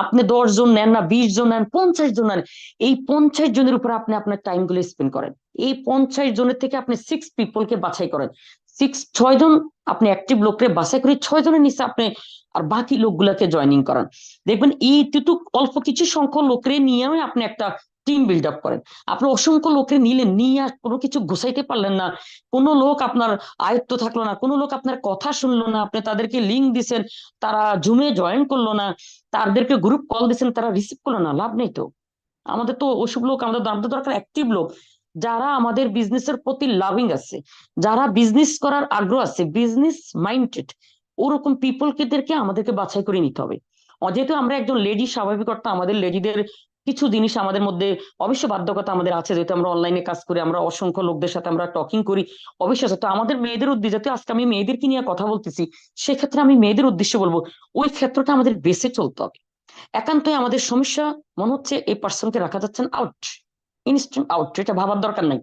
আপনি 10 জন নেন না, 20 জন নেন, 50 জন নেন, এই 50 জনের উপর আপনি আপনার টাইম গুলো স্পেন্ড করেন। এই 50 জনের থেকে আপনি 6 পিপলকে বাছাই করেন, 6জন আপনি অ্যাক্টিভ লোককে বাছাই করে 6 জনের নিচে আপনি আর বাকি লোকগুলাকে জয়নিং করান। দেখবেন এইটুকু অল্প কিছু সংখ্যক লোকের নিয়েও আপনি একটা টিম বিল্ড আপ করেন। আপনি অসংখ্য লোকে নিলেন, নিয়ে আর কোনো কিছু গুছাইতে পারলেন না, কোনো লোক আপনার আয়ত্ত থাকলো না, কোনো লোক আপনার কথা শুনলো না, আপনি তাদেরকে লিঙ্ক দিচ্ছেন, তারা জুমে জয়েন করলো না, তাদেরকে গ্রুপ কল দিচ্ছেন, তারা রিসিভ করলো না, লাভ নেই তো। আমাদের তো ওসব লোক, আমাদের দরকার অ্যাক্টিভ লোক, যারা আমাদের বিজনেসের প্রতি লাভিং আছে, যারা বিজনেস করার আগ্রহ আছে, বিজনেস মাইন্ডেড, ওরকম পিপলকে আমাদেরকে বাছাই করে নিতে হবে। যেহেতু আমরা একজন লেডি, স্বাভাবিক অর্থে আমাদের লেডিদের কিছু জিনিস আমাদের মধ্যে অবশ্য বাধ্যকতা আমাদের আছে, যেহেতু আমরা অনলাইনে কাজ করি, আমরা অসংখ্য লোকদের সাথে আমরা টকিং করি, অবশ্যই আছে। তো আমাদের মেয়েদের উদ্দেশ্যে, যেহেতু আজকে আমি মেয়েদেরকে নিয়ে কথা বলতেছি, সেক্ষেত্রে আমি মেয়েদের উদ্দেশ্যে বলবো ওই ক্ষেত্রটা আমাদের বেঁচে চলতে হবে। একান্তই আমাদের সমস্যা মনে হচ্ছে এই পার্সনকে রাখা যাচ্ছে আউট, ইনস্ট্যান্ট আউট, এটা ভাবার দরকার নাই,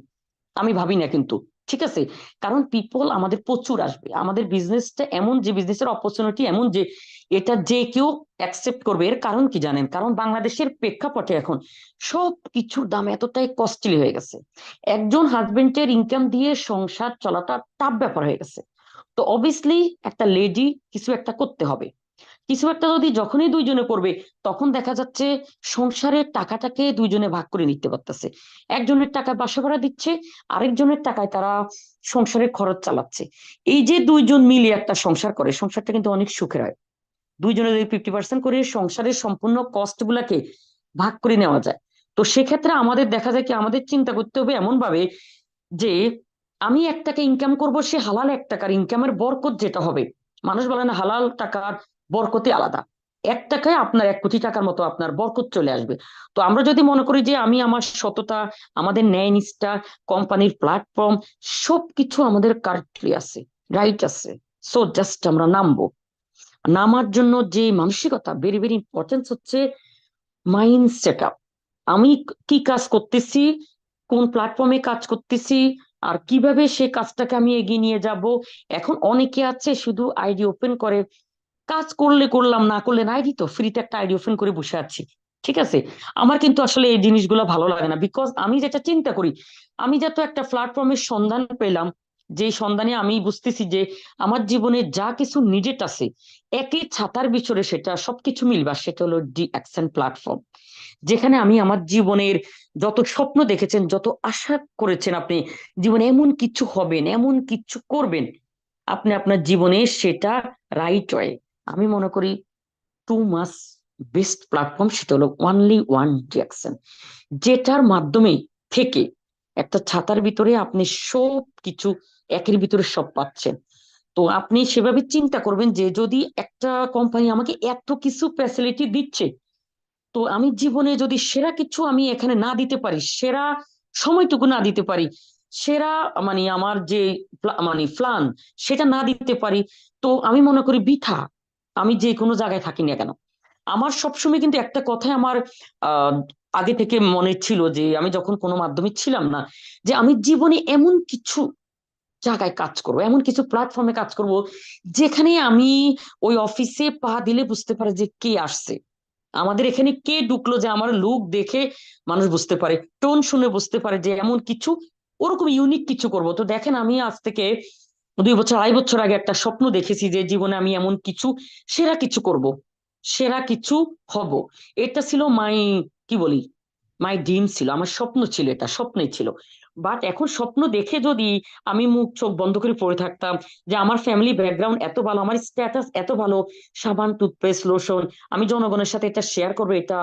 আমি ভাবি না কিন্তু, ঠিক আছে। কারণ পিপল আমাদের প্রচুর আসবে, আমাদের বিজনেসটা এমন যে বিজনেসের অপরচুনিটি এমন যে এটা যে কেউ অ্যাকসেপ্ট করবে। এর কারণ কি জানেন? কারণ বাংলাদেশের প্রেক্ষাপটে এখন সব কিছুর দাম এতটাই কস্টলি হয়ে গেছে, একজন হাজবেন্ডের ইনকাম দিয়ে সংসার চলাটা টাফ ব্যাপার হয়ে গেছে। তো অবভিয়াসলি একটা লেডি কিছু একটা করতে হবে, কিছু একটা যদি যখনই দুইজনে করবে, তখন দেখা যাচ্ছে সংসারের টাকাটাকে দুইজনে ভাগ করে নিতে পারতেছে। একজনের টাকায় বাসা ভাড়া দিচ্ছে, আরেকজনের টাকায় তারা সংসারের খরচ চালাচ্ছে। এই যে দুইজন মিলে একটা সংসার করে, সংসারটা কিন্তু অনেক সুখের হয়। দুইজনে যদি 50% করে সংসারের সম্পূর্ণ কস্ট গুলাকে ভাগ করে নেওয়া যায়, তো সেক্ষেত্রে আমাদের দেখা যায় কি, আমাদের চিন্তা করতে হবে এমন ভাবে যে আমি 1 টাকা ইনকাম করব, সে হালাল 1 টাকার ইনকামের বরকত যেটা হবে। মানুষ বলে না হালাল টাকার বরকতি আলাদা, 1 টাকায় আপনার 1 কোটি টাকার মতো আপনার বরকত চলে আসবে। তো আমরা যদি মনে করি যে আমি আমার সততা, আমাদের ন্যায় নিষ্ঠা, কোম্পানির প্ল্যাটফর্ম, সবকিছু আমাদের কারেক্টলি আছে, রাইট আছে, সো জাস্ট আমরা নামবো। নামার জন্য যে মানসিকতা ভেরি ভেরি ইম্পর্টেন্স হচ্ছে মাইন্ড সেট আপ। আমি কি কাজ করতেছি, কোন প্ল্যাটফর্মে কাজ করতেছি, আর কিভাবে সে কাজটাকে আমি এগিয়ে নিয়ে যাব। এখন অনেকে আছে শুধু আইডি ওপেন করে, কাজ করলে করলাম, না করলে না, আইডি তো ফ্রিতে একটা আইডি ওপেন করে বসে আছি, ঠিক আছে। আমার কিন্তু আসলে এই জিনিসগুলো ভালো লাগে না, বিকজ আমি যেটা চিন্তা করি, আমি যত একটা প্ল্যাটফর্মের সন্ধান পেলাম, যে সন্ধানে আমি বুঝতেছি যে আমার জীবনে যা কিছু নিডেড আছে, একই ছাতার ভিতরে সেটা সবকিছু মিলবা, সেটা হলো ডি অ্যাকশন প্ল্যাটফর্ম। যেখানে আমি আমার জীবনের যত স্বপ্ন দেখেছেন, যত আশা করেছেন আপনি জীবনে এমন কিছু হবেন, এমন কিছু করবেন, আপনি আপনার জীবনে সেটা রাইট ওয়ে, আমি মনে করি টু মাস বেস্ট প্ল্যাটফর্ম সেটা হলো অনলি ওয়ান ডিরেকশন, যেটার মাধ্যমে থেকে একটা ছাতার ভিতরে আপনি সব কিছু একের ভিতরে সব পাচ্ছেন। তো আপনি সেভাবে চিন্তা করবেন যে যদি একটা কোম্পানি আমাকে এত কিছু ফ্যাসিলিটি দিচ্ছে, তো আমি জীবনে যদি সেরা কিছু আমি এখানে না দিতে পারি, সেরা সময়টুকু না দিতে পারি, সেরা মানে আমার যে মানে প্ল্যান সেটা না দিতে পারি, তো আমি মনে করি বৃথা, আমি যে কোনো জায়গায় থাকি না কেন। আমার সবসময় কিন্তু একটা কথাই আমার আহ আগে থেকে মনে ছিল, যে আমি যখন কোনো মাধ্যমে ছিলাম না, যে আমি জীবনে এমন কিছু জায়গায় কাজ করব, এমন কিছু প্ল্যাটফর্মে কাজ করব, যেখানে আমি ওই অফিসে পা দিলে বুঝতে পারে যে কে আসছে, আমাদের এখানে কে ঢুকলো, যে আমার লুক দেখে মানুষ বুঝতে পারে, টোন শুনে বুঝতে পারে যে এমন কিছু, ওরকম ইউনিক কিছু করব। তো দেখেন আমি আজ থেকে 2 বছর 2.5 বছর আগে একটা স্বপ্ন দেখেছি যে জীবনে আমি এমন কিছু সেরা কিছু করব, সেরা কিছু হব। এটা ছিল মাই, কি বলি, মাই ড্রিম ছিল, আমার স্বপ্ন ছিল, এটা স্বপ্নই ছিল। বাট এখন স্বপ্ন দেখে যদি আমি মুখ চোখ বন্ধ করে পড়ে থাকতাম, যে আমার ফ্যামিলি ব্যাকগ্রাউন্ড এত ভালো, আমার স্ট্যাটাস এত ভালো, সাবান টুথপেস্ট লোশন, আমি জনগণের সাথে এটা শেয়ার করবো, এটা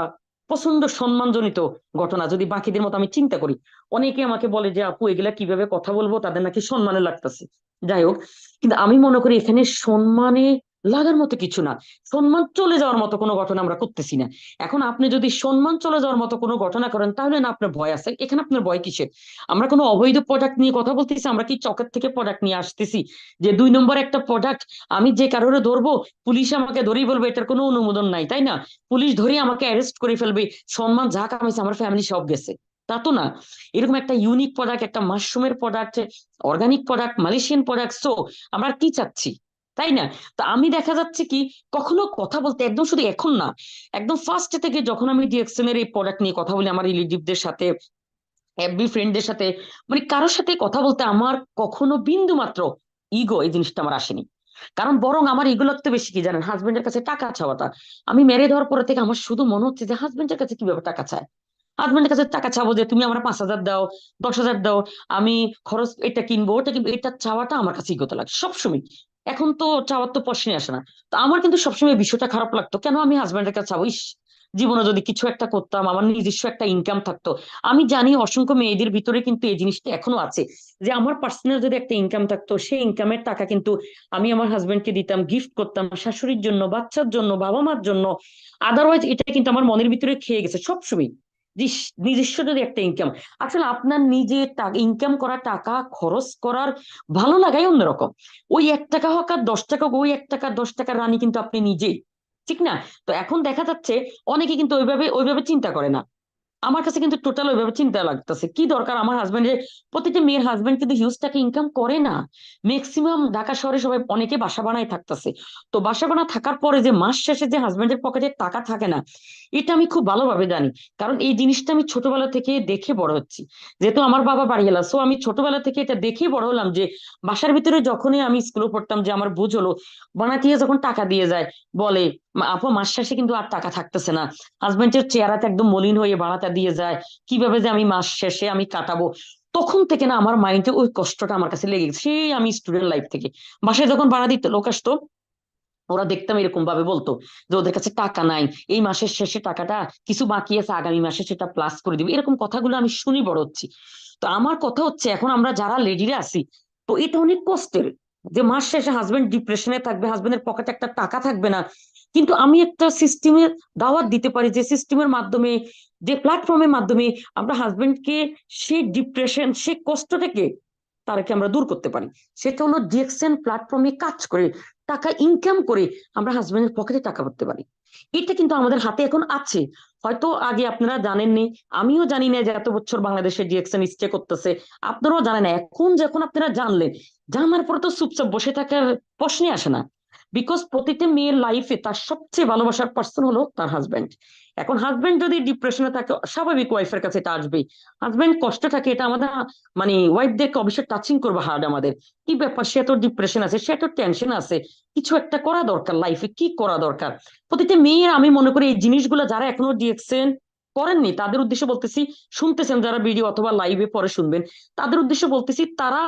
প্রচন্ড সম্মানজনিত ঘটনা। যদি বাকিদের মতো আমি চিন্তা করি, অনেকে আমাকে বলে যে আপু এগুলা কিভাবে কথা বলবো, তাদের নাকি সম্মানে লাগতেছে। যাই হোক, কিন্তু আমি মনে করি এখানে সম্মানে লাগার মতো কিছু না, সম্মান চলে যাওয়ার মতো কোনো ঘটনা আমরা করতেছি না। এখন আপনি যদি সম্মান চলে যাওয়ার মতো কোনো ঘটনা করেন, তাহলে না আপনার ভয় আছে, এখানে আপনার ভয় কিসের? আমরা কোনো অবৈধ প্রোডাক্ট নিয়ে কথা বলতেছি, আমরা কি চকের থেকে প্রোডাক্ট নিয়ে আসতেছি যে 2 নম্বর একটা প্রোডাক্ট আমি যে কারোরে ধরবো, পুলিশ আমাকে ধরেই বলবে এটার কোনো অনুমোদন নাই, তাই না? পুলিশ ধরে আমাকে অ্যারেস্ট করে ফেলবে, সম্মান যা কামাইছে আমার ফ্যামিলি সব গেছে, তা তো না। এরকম একটা ইউনিক প্রোডাক্ট, একটা মাশরুমের product, organic product, Malaysian product, so আমরা কি চাচ্ছি, তাই না? তো আমি দেখা যাচ্ছে কি, কখনো কথা বলতে একদম শুধু এখন না, একদম ফার্স্ট থেকে যখন আমি ডিএক্সএন এর এই প্রোডাক্ট নিয়ে কথা বলি আমার রিলেটিভদের সাথে, এভরি ফ্রেন্ডদের সাথে, মানে কারোর সাথে কথা বলতে আমার কখনো বিন্দু মাত্র ইগো এই জিনিসটা আমার আসেনি। কারণ বরং আমার ইগো লাগতে বেশি কি জানেন, হাজবেন্ডের কাছে টাকা চাওয়াটা। আমি ম্যারেড হওয়ার পরে থেকে আমার শুধু মনে হচ্ছে যে হাজবেন্ডের কাছে কিভাবে টাকা চায়, হাজবেন্ডের কাছে টাকা চাবো যে তুমি আমার 5,000 দাও, 10,000 দাও, আমি খরচ এটা কিনবো ওটা কিনবো, এটা চাওয়াটা আমার কাছে ইগোতে লাগে সবসময়। এখন তো চাওয়ার তো প্রশ্নই আসে না। তো আমার কিন্তু সবসময় বিষয়টা খারাপ লাগতো, কেন আমি হাজবেন্ডের কাছে চাবো? ইস, জীবনে যদি কিছু একটা করতাম, আমার নিজস্ব একটা ইনকাম থাকতো। আমি জানি অসংখ্য মেয়েদের ভিতরে কিন্তু এই জিনিসটা এখনো আছে, যে আমার পার্সোনাল যদি একটা ইনকাম থাকতো, সেই ইনকামের টাকা কিন্তু আমি আমার হাজবেন্ডকে দিতাম, গিফট করতাম শাশুড়ির জন্য, বাচ্চার জন্য, বাবা মার জন্য। আদারওয়াইজ এটা কিন্তু আমার মনের ভিতরে খেয়ে গেছে সবসময়। নিজস্ব যদি একটা ইনকাম, আসলে আপনার নিজে ইনকাম করা টাকা খরচ করার ভালো লাগাই অন্যরকম। ওই 1 টাকা হোক আর 10 টাকা হোক, ওই 1 টাকা 10 টাকার রানী কিন্তু আপনি নিজেই, ঠিক না? তো এখন দেখা যাচ্ছে অনেকে কিন্তু ওইভাবে ওইভাবে চিন্তা করে না। আমার কাছে কিন্তু টোটাল ওইভাবে চিন্তা লাগতেছে কি দরকার আমার হাজবেন্ডের। প্রতিটা মেয়ের হাজবেন্ড কিন্তু হিউজ টাকা ইনকাম করে না। ম্যাক্সিমাম ঢাকা শহরে সবাই অনেকে বাসা বানায় থাকতেছে। তো বাসা বানা থাকার পরে যে মাস শেষে যে হাজবেন্ডের পকেটে টাকা থাকে না, এটা আমি খুব ভালোভাবে জানি। কারণ এই জিনিসটা আমি ছোটবেলা থেকে দেখে বড় হচ্ছি। যেহেতু আমার বাবা বাড়িওয়ালা, সো আমি ছোটবেলা থেকে এটা দেখে বড় হলাম যে বাসার ভিতরে যখনই আমি স্কুলে পড়তাম, যে আমার বুঝ হলো বানাতিয়ে যখন টাকা দিয়ে যায়, বলে আপু মাস শেষে কিন্তু আর টাকা থাকতেছে না, হাজবেন্ডের চেহারাতে একদম মলিন হয়ে ভাড়াটা দিয়ে যায়, কিভাবে যে আমি মাস শেষে আমি কাটাবো। তখন থেকে না আমার মাইন্ডে ওই কষ্টটা আমার কাছে লেগে গেছে, সেই আমি স্টুডেন্ট লাইফ থেকে। বাসায় যখন ভাড়া দিতে লোক আসতো, ওরা দেখতাম এরকম ভাবে বলতো যে ওদের কাছে টাকা নাই, এই মাসের শেষে টাকাটা কিছু বাকি আছে, আগামী মাসে সেটা প্লাস করে দিবে, এরকম কথাগুলো আমি শুনি বড় হচ্ছি। তো আমার কথা হচ্ছে এখন আমরা যারা লেডিরা আছি, তো এটা অনেক কষ্টের যে মাস শেষে হাজবেন্ড ডিপ্রেশনে থাকবে, হাজবেন্ডের পকেটে একটা টাকা থাকবে না। কিন্তু আমি একটা সিস্টেমের দাওয়াত দিতে পারি, যে সিস্টেমের মাধ্যমে, যে প্ল্যাটফর্মের মাধ্যমে আমরা হাজবেন্ডকে সে ডিপ্রেশন সে কষ্ট থেকে তারকে আমরা দূর করতে পারি। সেটা হলো ডিএক্সএন প্ল্যাটফর্মে কাজ করে টাকা ইনকাম করে আমরা হাজবেন্ডের পকেটে টাকা ভরতে পারি। এটা কিন্তু আমাদের হাতে এখন আছে। হয়তো আগে আপনারা জানেননি, আমিও জানি না যে এত বছর বাংলাদেশে ডিএক্সএন স্টে করতেছে, আপনারাও জানেন না। এখন যখন আপনারা জানলেন, জানার পরে তো চুপচাপ বসে থাকার প্রশ্নই আসে না। বিকজ প্রতিটা মেয়ের লাইফে তার সবচেয়ে ভালোবাসার পার্সন হলো তার হাজবেন্ড। এখন হাজবেন্ড যদি ডিপ্রেশনে থাকে, স্বাভাবিক ওয়াইফের কাছে এটা আসবেই। হাজবেন্ড কষ্ট থাকে, এটা আমাদের মানে ওয়াইফদেরকে অবশ্যই টাচিং করবে হার্ড আমাদের। কি ব্যাপার, সে তো ডিপ্রেশন আছে, সে তো টেনশন আছে, কিছু একটা করা দরকার, লাইফে কি করা দরকার। প্রতিটা মেয়ের আমি মনে করি এই জিনিসগুলো যারা এখনো ডিএক্সএন করেননি তাদের উদ্দেশ্যে বলতেছি, শুনতেছেন যারা ভিডিও অথবা লাইভে পরে শুনবেন, তাদের উদ্দেশ্যে বলতেছি, তারা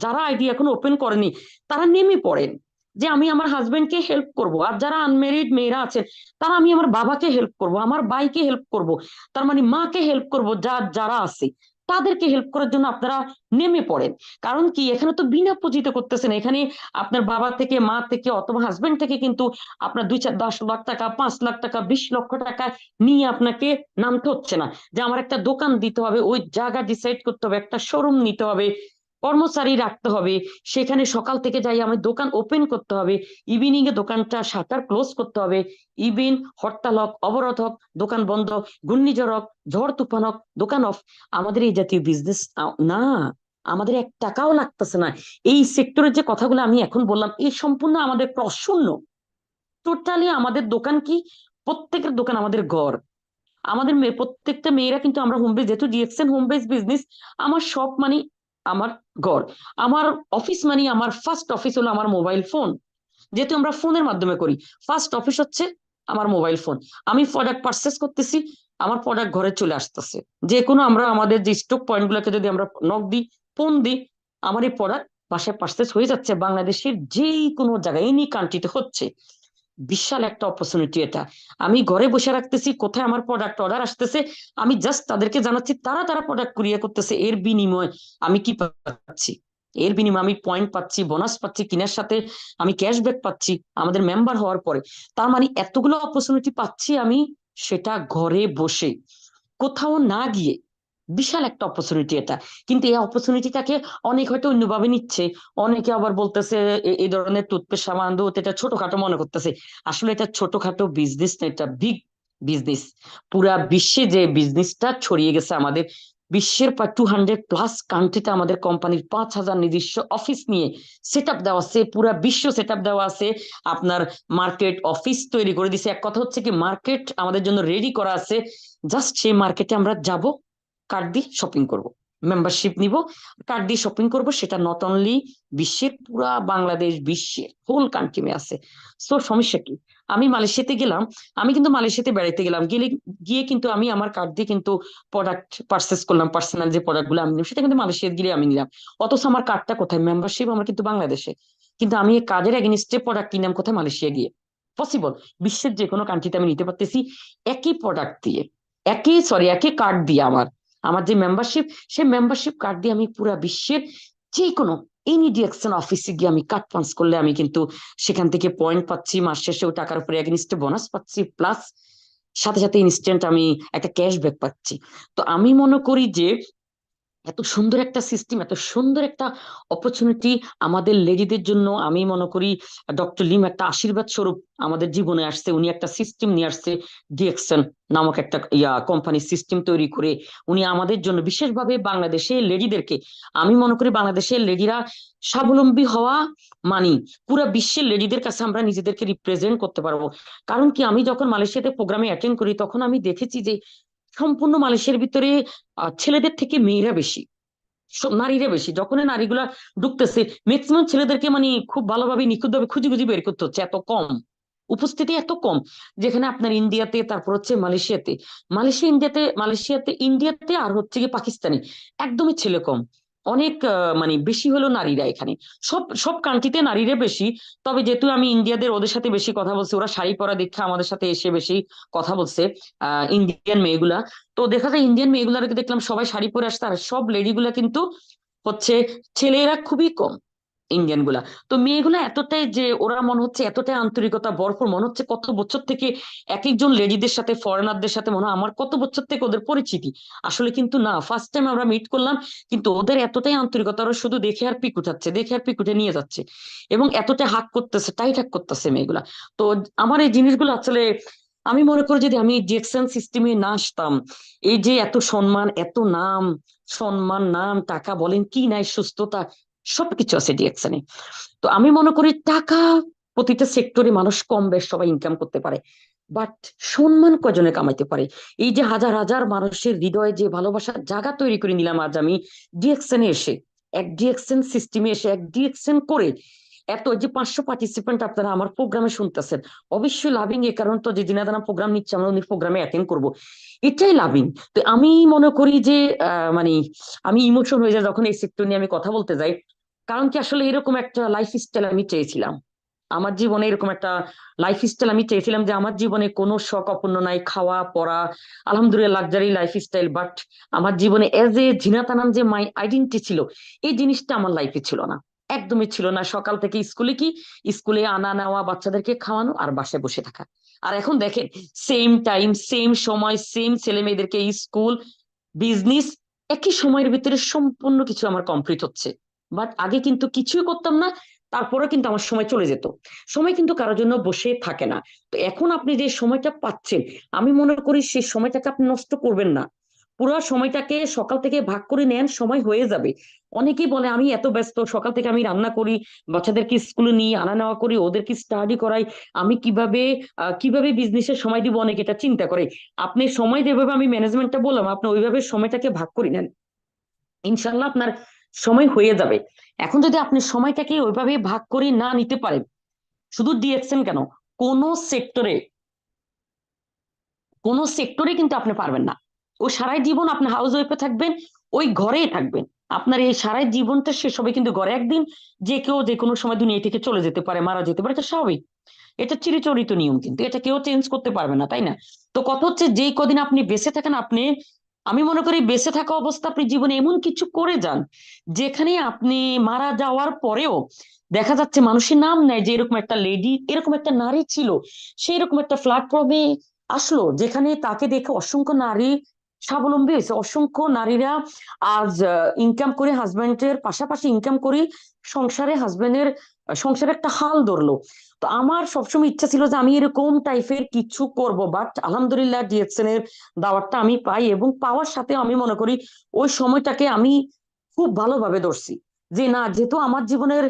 যারা আইডি এখনো ওপেন করেনি, তারা নেমে পড়েন যে আমি আমার হাজবেন্ডকে হেল্প করব। আর যারা আনমেরিড মেয়েরা আছেন, তারা আমি আমার বাবাকে হেল্প করব, আমার ভাইকে হেল্প করব, তার মানে মাকে হেল্প করব, যারা আছে তাদেরকে হেল্প করার জন্য আপনারা নেমে পড়েন। কারণ কি, এখানে তো বিনা পুঁজিতে করতেছেন, এখানে আপনার বাবা থেকে মা থেকে অথবা হাজবেন্ড থেকে কিন্তু আপনার 2 4 10 লাখ টাকা 5 লাখ টাকা 20 লক্ষ টাকা নিয়ে আপনাকে নামতে হচ্ছে না। যে আমার একটা দোকান দিতে হবে, ওই জায়গা ডিসাইড করতে হবে, একটা শোরুম নিতে হবে, কর্মচারী রাখতে হবে, সেখানে সকাল থেকে যাই আমি দোকান ওপেন করতে হবে, ইভিনিং এ দোকানটা শাটার ক্লোজ করতে হবে, ইভিন হরতাল হোক অবরোধ হোক দোকান বন্ধ, ঘূর্ণিঝড় হোক ঝড় তুফান হোক দোকান অফ। আমাদের এই জাতীয় বিজনেস না, আমাদের 1 টাকাও লাগতেছে না। এই সেক্টরের যে কথাগুলো আমি এখন বললাম, এই সম্পূর্ণ আমাদের প্রশূন্য। টোটালি আমাদের দোকান কি, প্রত্যেকের দোকান আমাদের ঘর। আমাদের মেয়ে প্রত্যেকটা মেয়েরা কিন্তু আমরা হোম বেস, যেহেতু ডিএক্সএন হোম বেস বিজনেস, আমার সব মানে আমার ঘর। আমার অফিস মানে আমার ফার্স্ট অফিস হলো আমার মোবাইল ফোন। যেহেতু আমরা ফোনের মাধ্যমে করি, ফার্স্ট অফিস হচ্ছে আমার মোবাইল ফোন। আমি প্রোডাক্ট পারচেস করতেছি, আমার প্রোডাক্ট ঘরে চলে আসতেছে। যে কোনো আমরা আমাদের যে স্টক পয়েন্ট গুলোকে যদি আমরা নক দিই, ফোন দিই, আমার এই প্রোডাক্ট বাসায় পারচেস হয়ে যাচ্ছে, বাংলাদেশের যে কোনো জায়গায় এনি কান্ট্রিতে হচ্ছে। বিশাল একটা অপরচুনিটি এটা। আমি ঘরে বসে রাখতেছি, কোথায় আমার প্রোডাক্ট অর্ডার আসতেছে, আমি জাস্ট তাদেরকে জানাচ্ছি, তারা তারা প্রোডাক্ট কুরিয়ার করতেছে। এর বিনিময়ে আমি কি পাচ্ছি? এর বিনিময়ে আমি পয়েন্ট পাচ্ছি, বোনাস পাচ্ছি, কিনার সাথে আমি ক্যাশব্যাক পাচ্ছি আমাদের মেম্বার হওয়ার পরে। তার মানে এতগুলো অপরচুনিটি পাচ্ছি আমি, সেটা ঘরে বসে, কোথাও না গিয়ে। বিশাল একটা অপরচুনিটি এটা। কিন্তু এই অপরচুনিটিটাকে অনেক হয়তো অন্যভাবে নিচ্ছে। অনেকে আবার বলতেছে এই ধরনের টুথপেস্ট সাবান দুধ এটা ছোটখাটো মনে করতেছে। আসলে এটা ছোটখাটো বিজনেস না, এটা বিগ বিজনেস। পুরা বিশ্বে যে বিজনেসটা ছড়িয়ে গেছে আমাদের, বিশ্বের প্রায় 200+ কান্ট্রিতে আমাদের কোম্পানির 5,000 নিজস্ব অফিস নিয়ে সেট আপ দেওয়া আছে, পুরা বিশ্ব সেট আপ দেওয়া আছে। আপনার মার্কেট অফিস তৈরি করে দিছে। এক কথা হচ্ছে কি, মার্কেট আমাদের জন্য রেডি করা আছে। জাস্ট সেই মার্কেটে আমরা যাব, কার্ড দিয়ে শপিং করব, মেম্বারশিপ নিব, কার্ড দিয়ে শপিং করব। সেটা নট অনলি বিশ্বের, পুরা বাংলাদেশ বিশ্বের হোল কান্ট্রি মে আছে। সো সমস্যা কি, আমি মালয়েশিয়াতে গেলাম, আমি কিন্তু মালয়েশিয়াতে বেড়াইতে গেলাম, গিয়ে কিন্তু আমি আমার কার্ড দিয়ে কিন্তু প্রোডাক্ট পারচেস করলাম, পার্সোনাল যে প্রোডাক্ট গুলো আমি নিলাম সেটা কিন্তু মালয়েশিয়া গিয়ে আমি নিলাম। অথচ আমার কার্ডটা কোথায়, মেম্বারশিপ আমার কিন্তু বাংলাদেশে, কিন্তু আমি এই কার্ডের এগেইনস্টে প্রোডাক্ট কিনলাম কোথায়, মালয়েশিয়া গিয়ে। পসিবল, বিশ্বের যে কোনো কান্ট্রিতে আমি নিতে পারতেছি একই প্রোডাক্ট দিয়ে, একই কার্ড দিয়ে। আমার আমার যে মেম্বারশিপ, সেই মেম্বারশিপ কার্ড দিয়ে আমি পুরো বিশ্বের যে কোনো এনি ডিরেকশন অফিসে গিয়ে আমি কার্ড পাঞ্চ করলে আমি কিন্তু সেখান থেকে পয়েন্ট পাচ্ছি, মাস শেষে ওই টাকার উপরে এগেইনস্টে বোনাস পাচ্ছি, প্লাস সাথে সাথে ইনস্ট্যান্ট আমি একটা ক্যাশব্যাক পাচ্ছি। তো আমি মনে করি যে এত সুন্দর একটা সিস্টেম, এত সুন্দর একটা অপরচুনিটি আমাদের লেডিদের জন্য, আমি মনে করি ডক্টর লিম একটা আশীর্বাদ স্বরূপ আমাদের জীবনে আসছে। উনি একটা সিস্টেম নিয়ে আসছে, ডিএক্সএন নামক একটা কোম্পানি সিস্টেম তৈরি করে উনি আমাদের জন্য বিশেষভাবে বাংলাদেশের লেডিদেরকে, আমি মনে করি বাংলাদেশের লেডিরা স্বাবলম্বী হওয়া মানি পুরো বিশ্বের লেডিদের কাছে আমরা নিজেদেরকে রিপ্রেজেন্ট করতে পারবো। কারণ কি, আমি যখন মালয়েশিয়াতে প্রোগ্রামে অ্যাটেন্ড করি তখন আমি দেখেছি যে সম্পূর্ণ মালয়েশিয়ার ভিতরে ছেলেদের থেকে মেয়েরা বেশি, নারীরা বেশি। যখন এই নারীগুলা ঢুকতেছে, ম্যাক্সিমাম ছেলেদেরকে মানে খুব ভালোভাবে নিখুঁতভাবে খুঁজে খুঁজে বের করতে হচ্ছে, এত কম উপস্থিতি, এত কম। যেখানে আপনার ইন্ডিয়াতে, তারপর হচ্ছে মালয়েশিয়াতে, ইন্ডিয়াতে আর হচ্ছে কি পাকিস্তানে একদমই ছেলে কম। অনেক মানে বেশি হলো নারীরা এখানে। সব সব কান্ট্রিতে নারীরা বেশি। তবে যেহেতু আমি ইন্ডিয়াদের ওদের সাথে বেশি কথা বলছি, ওরা শাড়ি পরা দীক্ষা আমাদের সাথে এসে বেশি কথা বলছে, ইন্ডিয়ান মেয়েগুলা। তো দেখা যায় ইন্ডিয়ান মেয়েগুলাকে দেখলাম সবাই শাড়ি পরে আসছে, আর সব লেডি গুলা কিন্তু হচ্ছে ছেলেরা খুবই কম, ইন্ডিয়ান গুলা। তো মেয়েগুলা এতটাই যে ওরা মনে হচ্ছে এতটাই আন্তরিকতা ভরপুর, মনে হচ্ছে কত বছর থেকে এক একজন লেডিদের সাথে, ফরেনারদের সাথে মনে হয় আমার কত বছর থেকে ওদের পরিচিতি। আসলে কিন্তু না, ফার্স্ট টাইম আমরা মিট করলাম, কিন্তু ওদের এতটাই আন্তরিকতা, ওরা শুধু দেখে আর পিক উঠাচ্ছে, দেখে আর পিক উঠে নিয়ে যাচ্ছে, এবং এতটাই হাক করতেছে, টাইট হাক করতেছে মেয়েগুলা। তো আমার এই জিনিসগুলো আসলে আমি মনে করি যদি আমি জেকসন সিস্টেমে না আসতাম, এই যে এত সম্মান, এত নাম, সম্মান, নাম, টাকা বলেন কি নাই, সুস্থতা, সবকিছু আছে ডিএকশনে। তো আমি মনে করি টাকা প্রতিটা সেক্টরে মানুষ কম বেশ সবাই ইনকাম করতে পারে, বাট সম্মান কজনে কামাইতে পারে? এই যে হাজার হাজার মানুষের হৃদয়ে যে ভালোবাসার জায়গা তৈরি করে নিলাম আজ আমি ডিএকশনে এসে, এক ডিএকশন সিস্টেমে এসে, এক ডিএকশন করে, এত যে 500 পার্টিসিপেন্ট আপনারা আমার প্রোগ্রামে শুনতেছেন, অবশ্যই লাভিং। এ কারণ তো যে দিনাদানা প্রোগ্রাম নিচ্ছে, আমরা উনি প্রোগ্রামে অ্যাটেন্ড করবো, এটাই লাভিং। তো আমি মনে করি যে মানে আমি ইমোশন হয়ে যাই যখন এই সেক্টর নিয়ে আমি কথা বলতে যাই। কারণ কি, আসলে এরকম একটা লাইফ স্টাইল আমি চেয়েছিলাম আমার জীবনে, এরকম একটা লাইফ স্টাইল আমি চেয়েছিলাম যে আমার জীবনে কোনো শখ অপূর্ণ নাই, খাওয়া পড়া আলহামদুলিল্লাহ লাক্সারি লাইফ স্টাইল, বাট আমার জীবনে এজ এ ঝিনাতা নাম যে মাই আইডেন্টিটি ছিল, এই জিনিসটা আমার লাইফে ছিল না, একদমই ছিল না। সকাল থেকে স্কুলে কি, স্কুলে আনা নেওয়া, বাচ্চাদেরকে খাওয়ানো, আর বাসায় বসে থাকা। আর এখন দেখেন, সেম টাইম, সেম সময়, সেম ছেলে মেয়েদেরকে স্কুল, বিজনেস, একই সময়ের ভিতরে সম্পূর্ণ কিছু আমার কমপ্লিট হচ্ছে। বাট আগে কিন্তু কিছুই করতাম না, তারপরে কিন্তু আমার সময় চলে যেত। সময় কিন্তু কারোর জন্য বসে থাকে না। তো এখন আপনি যে সময়টা পাচ্ছেন, আমি মনে করি সেই সময়টাকে আপনি নষ্ট করবেন না। পুরো সময়টাকে সকাল থেকে ভাগ করে নেন, সময় হয়ে যাবে। অনেকেই বলে আমি এত ব্যস্ত, সকাল থেকে আমি রান্না করি, বাচ্চাদেরকে স্কুলে নিয়ে আনা নেওয়া করি, ওদেরকে স্টাডি করাই, আমি কিভাবে বিজনেসের সময় দিব, অনেকে এটা চিন্তা করে। আপনি সময় যেভাবে আমি ম্যানেজমেন্টটা বললাম, আপনি ওইভাবে সময়টাকে ভাগ করে নেন, ইনশাল্লাহ আপনার সময় হয়ে যাবে। এখন যদি আপনি সময়টাকে ওইভাবে ভাগ করে না নিতে পারেন, শুধু ডিএকশন কেন, কোন সেক্টরে কোন সেক্টরে কিন্তু আপনি পারবেন না। ও সারাই জীবন আপনি হাউস ওয়াইফে থাকবেন, ওই ঘরেই থাকবেন, আপনার এই সারাই জীবনটা শেষ হবে কিন্তু ঘরে। একদিন যে কেউ যে কোনো সময় দুনিয়া থেকে চলে যেতে পারে, মারা যেতে পারে, এটা স্বাভাবিক, এটা চিরাচরিত নিয়ম, কিন্তু এটা কেউ চেঞ্জ করতে পারবে না, তাই না? তো কথা হচ্ছে যেই কদিন আপনি বেঁচে থাকেন, আপনি, আমি মনে করি বেঁচে থাকা অবস্থা আপনি জীবনে এমন কিছু করে যান যেখানে আপনি মারা যাওয়ার পরেও দেখা যাচ্ছে মানুষের নাম নেয় যে এরকম একটা লেডি, এরকম একটা নারী ছিল, সেই রকম একটা প্ল্যাটফর্মে আসলো যেখানে তাকে দেখে অসংখ্য নারী স্বাবলম্বী হয়েছে, অসংখ্য নারীরা আজ ইনকাম করে, হাজবেন্ডের পাশাপাশি ইনকাম করে সংসারে একটা হাল ধরলো। তো আমার সবসময় ইচ্ছা ছিল যে আমি এরকম টাইপের কিছু করব, বাট আলহামদুলিল্লাহ ডিএক্সএন এর দাওয়াতটা আমি পাই, এবং পাওয়ার সাথে আমি মনে করি ওই সময়টাকে আমি খুব ভালোভাবে ধরছি। যে না, যেহেতু আমার জীবনের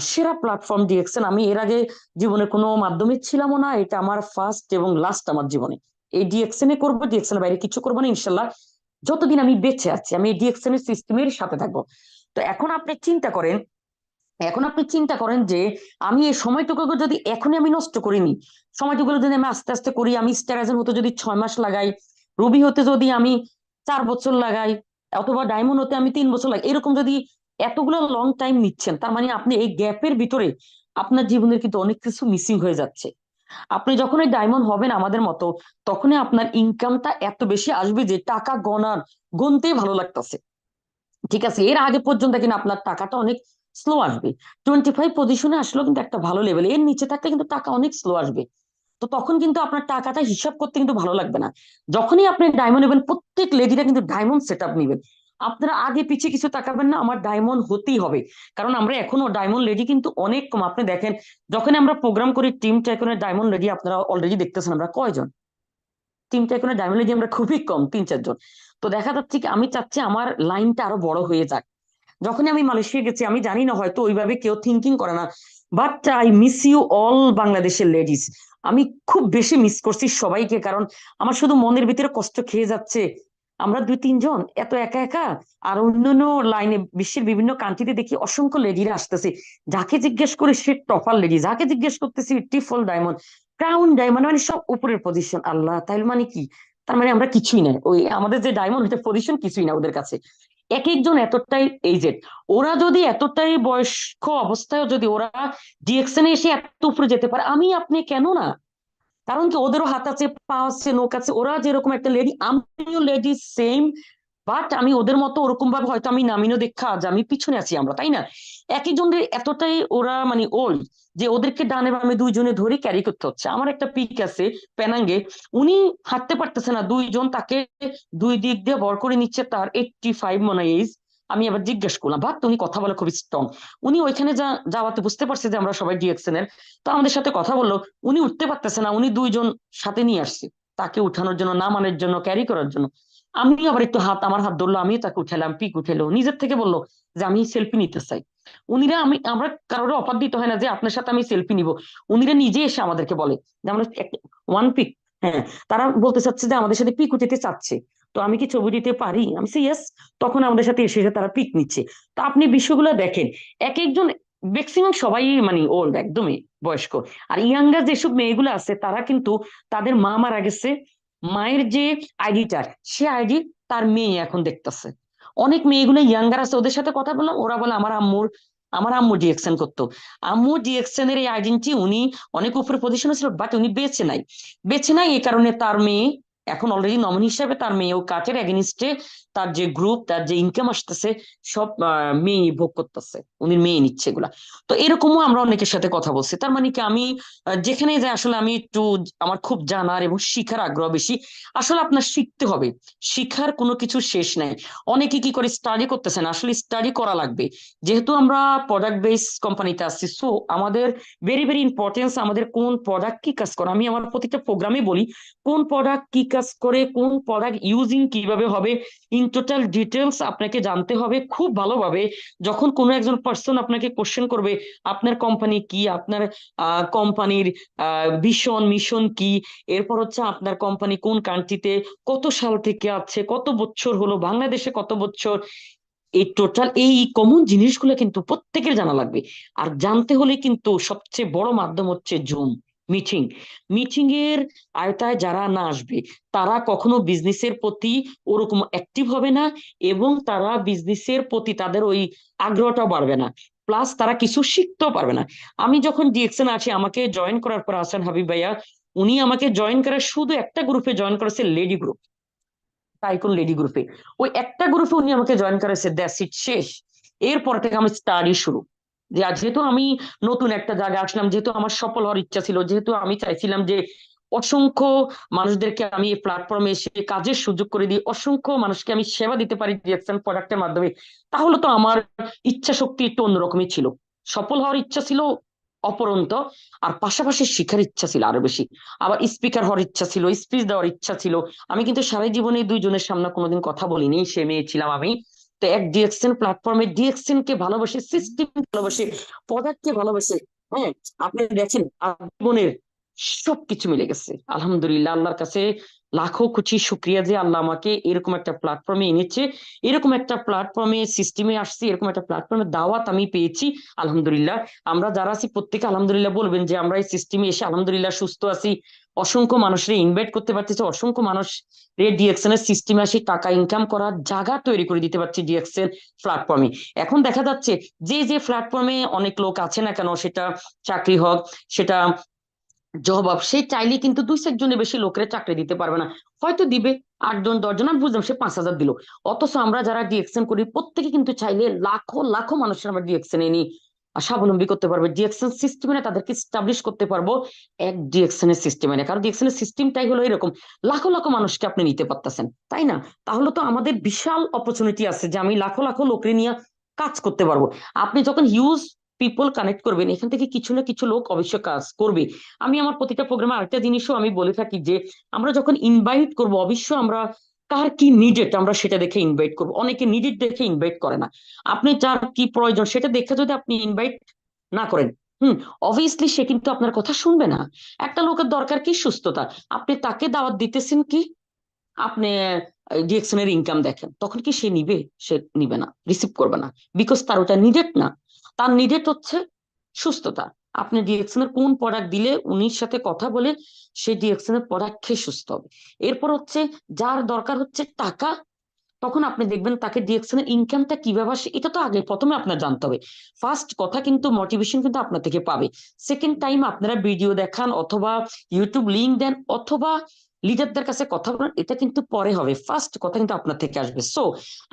সেরা প্ল্যাটফর্ম ডিএক্সএন, আমি এর আগে জীবনে কোনো মাধ্যমে ছিলামও না, এটা আমার ফার্স্ট এবং লাস্ট আমার জীবনে। এই ডিএক্সএন এ করবো, ডিএক্সএন এর বাইরে কিছু করবো না ইনশাল্লাহ। যতদিন আমি বেঁচে আছি আমি এই ডিএক্সএন এর সিস্টেমের সাথে থাকবো। তো এখন আপনি চিন্তা করেন যে আমি এই সময়টুকু যদি এখনই আমি নষ্ট করিনি, সময়টুকু যদি আমি আস্তে আস্তে করি, আমি স্টার হতে যদি 6 মাস লাগাই, রুবি হতে যদি আমি 4 বছর লাগাই, অথবা ডায়মন্ড হতে আমি 3 বছর লাগাই, এরকম যদি এতগুলো লং টাইম নিচ্ছেন, তার মানে আপনি এই গ্যাপের ভিতরে আপনার জীবনের কিন্তু অনেক কিছু মিসিং হয়ে যাচ্ছে। আপনি যখন ওই ডায়মন্ড হবেন আমাদের মতো, তখনই আপনার ইনকামটা এত বেশি আসবে যে টাকা গুনতেই ভালো লাগতেছে। ঠিক আছে, এর আগে পর্যন্ত কিন্তু আপনার টাকাটা অনেক স্লো আসবে। 25 পজিশনে আসলেও কিন্তু একটা ভালো লেভেল, এর নিচে থাকলে কিন্তু টাকা অনেক স্লো আসবে। তো তখন কিন্তু আপনার টাকাটা হিসাব করতে কিন্তু ভালো লাগবে না। যখনই আপনি ডায়মন্ড নেবেন, প্রত্যেক লেডিরা কিন্তু ডায়মন্ড সেট আপ নেবেন। আপনারা আগে পিছিয়ে কিছু তাকাবেন না, আমার ডায়মন্ড হতেই হবে। কারণ আমরা এখনো ডায়মন্ড লেডি কিন্তু অনেক কম। আপনি দেখেন, যখন আমরা প্রোগ্রাম করি টিম টাইকনের ডায়মন্ড লেডি, আপনারা অলরেডি দেখতেছেন আমরা কয়জন। টিম টাইকনের ডায়মন্ড লেডি আমরা খুবই কম, 3-4 জন। তো দেখা যাচ্ছে কি, আমি চাচ্ছি আমার লাইনটা আরো বড় হয়ে যাক। যখনই আমি মালয়েশিয়া গেছি, আমি জানি না হয়তো ওইভাবে কেউ থিঙ্কিং করে না, but I miss you all বাংলাদেশের লেডিস। আমি খুব বেশি মিস করছি সবাইকে, কারণ আমার শুধু মনের ভিতরে কষ্ট খেয়ে যাচ্ছে। আমরা 2-3 জন এত একা একা। আর অন্যান্য লাইনে বিশ্বের বিভিন্ন কান্ট্রিতে দেখি অসংখ্য লেডিরা আসতেছে, যাকে জিজ্ঞেস করে সে টপার লেডি, যাকে জিজ্ঞেস করতেছি ট্রিপল ডায়মন্ড, ক্রাউন ডায়মন্ড, মানে সব উপরের পজিশন। আল্লাহ, তাইলে মানে কি? তার মানে আমরা কিছুই না, ওই আমাদের যে ডায়মন্ড এটা পজিশন কিছুই না ওদের কাছে। এক একজন এতটাই এইজেড, ওরা যদি এতটাই বয়স্ক অবস্থায় যদি ওরা ডিএকশনে এসে এত উপরে যেতে পারে, আমি আপনি কেন না? কারণ কি, ওদেরও হাত আছে, পা আছে, নখ আছে, ওরা যেরকম একটা লেডি, আমিও লেডি সেম। বাট আমি ওদের মতো ওরকম ভাবে হয়তো আমি নামিনও দেখা আজ আমি পিছনে আছি আমরা, তাই না? এক একজনের এতটাই ওরা মানে ওল্ড, যে ওদেরকে ডানে বামে দুইজনে ধরে ক্যারি করতে হচ্ছে। আমার একটা পিক আছে পেনাঙ্গে, উনি হাঁটতে পারতেছে না, দুইজন তাকে দুই দিক দিয়ে বর করে নিচ্ছে, তার 85 মনে হয় এজ। আমি আবার জিজ্ঞেস করলাম, বাট উনি কথা বলে খুবই স্ট্রং। উনি ওইখানে যাওয়াতে বুঝতে পারছে যে আমরা সবাই ডিএক্সএন এর। তো আমাদের সাথে কথা বললো। উনি উঠতে পারতেছে না, উনি দুইজন সাথে নিয়ে আসছে তাকে উঠানোর জন্য, নামানোর জন্য, ক্যারি করার জন্য। আমি আবার একটু আমার হাত ধরলো, আমিও তাকে উঠালাম, পিক উঠেলো, নিজের থেকে বললো যে আমি সেলফি নিতে চাই। আমরা কারোর অফার দিতে হয় না যে আপনার সাথে আমি সেলফি নিব। উনিরা নিজে এসে আমাদেরকে বলে যে আমরা ওয়ান পিক। হ্যাঁ, তারা বলতে চাচ্ছে যে আমাদের সাথে পিক উঠাতে চাচ্ছে। তো আমি কি ছবি দিতে পারি? আমি সে ইয়েস। তখন আমাদের সাথে এসে এসে তারা পিক নিচ্ছে। তো আপনি বিষয়গুলো দেখেন, এক একজন, ম্যাক্সিমাম সবাই মানে ওল্ড, একদমই বয়স্ক। আর ইয়াঙ্গার যেসব মেয়েগুলো আছে তারা কিন্তু তাদের মা মারা গেছে, মায়ের যে আইডিটার, সে আইডি তার মেয়ে এখন দেখতেছে। অনেক মেয়েগুলো ইয়াঙ্গার আছে, ওদের সাথে কথা বললাম, ওরা বলে আমার আম্মু ডিএকশন করতো। আম্মু ডিএকশন এর এই আইডেন্টি উনি অনেক উপরে পজিশনে ছিল, বাট উনি বেঁচে নাই এই কারণে তার মেয়ে এখন অলরেডি নমিনি হিসাবে, তার মেয়ে ও কাজের এগেনিস্টে তার যে গ্রুপ, তার যে ইনকাম আসতেছে সব মেয়ে ভোগ করতেছে, উনি মেয়ে নিচ্ছে এগুলা। তো এরকমও আমরা অনেকের সাথে কথা বলছি। তার মানে কি, আমি যেখানে যাই আসলে আমি একটু, আমার খুব জানার এবং শিখার আগ্রহ বেশি। আসলে আপনার শিখতে হবে, শিখার কোনো কিছু শেষ নাই। অনেকে কি করে স্টাডি করতেছেন, আসলে স্টাডি করা লাগবে। যেহেতু আমরা প্রোডাক্ট বেস কোম্পানিতে আসছি, সো আমাদের ভেরি ভেরি ইম্পর্টেন্স আমাদের কোন প্রোডাক্ট কি কাজ করে। আমি আমার প্রতিটা প্রোগ্রামে বলি কোন প্রোডাক্ট কি কাজ করে, কোন প্রোডাক্ট ইউজিং কিভাবে হবে, ইন টোটাল ডিটেলস আপনাকে জানতে হবে খুব ভালোভাবে। যখন কোনো একজন পার্সন আপনাকে কোশ্চেন করবে আপনার কোম্পানি কি, আপনার কোম্পানির ভিশন মিশন কি, এরপর হচ্ছে আপনার কোম্পানি কোন কান্ট্রিতে কত সাল থেকে আছে, কত বছর হলো, বাংলাদেশে কত বছর, এই টোটাল এই কমন জিনিসগুলো কিন্তু প্রত্যেকের জানা লাগবে। আর জানতে হলে কিন্তু সবচেয়ে বড় মাধ্যম হচ্ছে জুম মিটিং। মিটিং এর আয়তায় যারা না আসবে, তারা কখনো বিজনেসের প্রতি ওরকম অ্যাক্টিভ হবে না, এবং তারা বিজনেসের প্রতি তাদের ওই আগ্রহটাও বাড়বে না, প্লাস তারা কিছু শিখতেও পারবে না। আমি যখন ডিএক্সএন আছি, আমাকে জয়েন করার পর আসান হাবিব ভাইয়া, উনি আমাকে জয়েন করার শুধু একটা গ্রুপে জয়েন করেছে, লেডি গ্রুপ, টাইকুন লেডি গ্রুপে। ওই একটা গ্রুপে উনি আমাকে জয়েন করেছে, দ্যাটস ইট, শেষ। এরপর থেকে আমি স্টাডি শুরু। যে যেহেতু আমি নতুন একটা জায়গায় আসলাম, যেহেতু আমার সফল হওয়ার ইচ্ছা ছিল, যেহেতু আমি চাইছিলাম যে অসংখ্য মানুষদেরকে আমি এই প্ল্যাটফর্মে এসে কাজের সুযোগ করে দিই, অসংখ্য মানুষকে আমি সেবা দিতে পারি ডিএক্সএন প্রোডাক্টের মাধ্যমে, তাহলে তো আমার ইচ্ছা শক্তি একটু অন্যরকমই ছিল। সফল হওয়ার ইচ্ছা ছিল অপরন্ত, আর পাশাপাশি শিখার ইচ্ছা ছিল আরো বেশি। আবার স্পিকার হওয়ার ইচ্ছা ছিল, স্পিচ দেওয়ার ইচ্ছা ছিল। আমি কিন্তু সারা জীবনে দুইজনের সামনে কোনোদিন কথা বলিনি, সে মেয়ে ছিলাম আমি। তো এক ডিএক্সএন প্ল্যাটফর্মে ডিএক্সএন কে ভালোবাসে, সিস্টেম ভালোবাসে, পদার্থকে ভালোবাসে। হ্যাঁ, আপনি দেখেন জীবনের সবকিছু মিলে গেছে আলহামদুলিল্লাহ। আল্লাহর কাছে লাখো কোটি শুক্রিয়া যে আল্লাহ আমাকে এরকম একটা প্ল্যাটফর্মে এনেছে, এরকম একটা প্ল্যাটফর্মে সিস্টেমে আসছি, এরকম একটা প্ল্যাটফর্মে দাওয়াত আমি পেয়েছি আলহামদুলিল্লাহ। আমরা যারা আছি প্রত্যেকে আলহামদুলিল্লাহ বলবেন যে আমরা এই সিস্টেমে এসে আলহামদুলিল্লাহ সুস্থ আছি, অসংখ্য মানুষের ইনভাইট করতে পারতেছে, অসংখ্য মানুষ ডিএক্সএন এর সিস্টেমে আসি টাকা ইনকাম করার জায়গা তৈরি করে দিতে পারছি ডিএক্সএন প্ল্যাটফর্মে। এখন দেখা যাচ্ছে যে যে প্ল্যাটফর্মে অনেক লোক আছে না কেন, সেটা চাকরি হোক, সেটা জব হোক, সে চাইলে কিন্তু 2-4 জনের বেশি লোকের চাকরি দিতে পারবে না। হয়তো দিবে 8-10 জন, আমি বুঝলাম সে 5,000 দিল। অথচ আমরা যারা ডিএক্সএন করি প্রত্যেকে কিন্তু চাইলে লাখো লাখো মানুষের আমরা ডিএক্সএন এ নিই, স্বাবলম্বী করতে পারবে, ডিএকশন সিস্টেমে তাদেরকে স্টাবলিশ করতে পারবো এক ডিএকশনের সিস্টেমে। কারণ ডিএকশনের সিস্টেমটাই হলো এরকম, লাখো লাখো মানুষকে আপনি নিতে পারতেছেন, তাই না? তাহলে তো আমাদের বিশাল অপরচুনিটি আছে যে আমি লাখো লাখো লোককে নিয়ে কাজ করতে পারবো। আপনি যখন হিউজ পিপল কানেক্ট করবেন, এখান থেকে কিছু না কিছু লোক অবশ্যই কাজ করবে। আমি আমার প্রতিটা প্রোগ্রামে আরেকটা জিনিসও আমি বলে থাকি যে আমরা যখন ইনভাইট করব, অবশ্যই আমরা কার কি নিডেড আমরা সেটা দেখে ইনভাইট করবো। অনেকে নিডেড দেখে ইনভাইট করে না। আপনি যার কি প্রয়োজন সেটা দেখে যদি আপনি ইনভাইট না করেন, হুম, অবভিয়াসলি সে কিন্তু আপনার কথা শুনবে না। একটা লোকের দরকার কি সুস্থতা, আপনি তাকে দাওয়াত দিতেছেন কি, আপনি ডিএকশন এর ইনকাম দেখেন, তখন কি সে নিবে? সে নিবে না, রিসিভ করবে না, বিকজ তার ওটা নিডেড না। তার নিডেড হচ্ছে সুস্থতা। আপনি ডিএকশন এর কোন প্রোডাক্ট দিলে উনির সাথে কথা বলে সে ডিএকশন এর প্রোডাক্ট খেয়ে সুস্থ হবে। এরপর হচ্ছে যার দরকার হচ্ছে টাকা, তখন আপনি দেখবেন তাকে ডিএকশন এর ইনকামটা কিভাবে আসে, এটা তো আগে প্রথমে আপনার জানতে হবে। ফার্স্ট কথা কিন্তু মোটিভেশন কিন্তু আপনার থেকে পাবে। সেকেন্ড টাইম আপনারা ভিডিও দেখান অথবা ইউটিউব লিংক দেন অথবা লিডারদের কাছে কথা বলেন, এটা কিন্তু পরে হবে। ফার্স্ট কথা কিন্তু আপনার থেকে আসবে। সো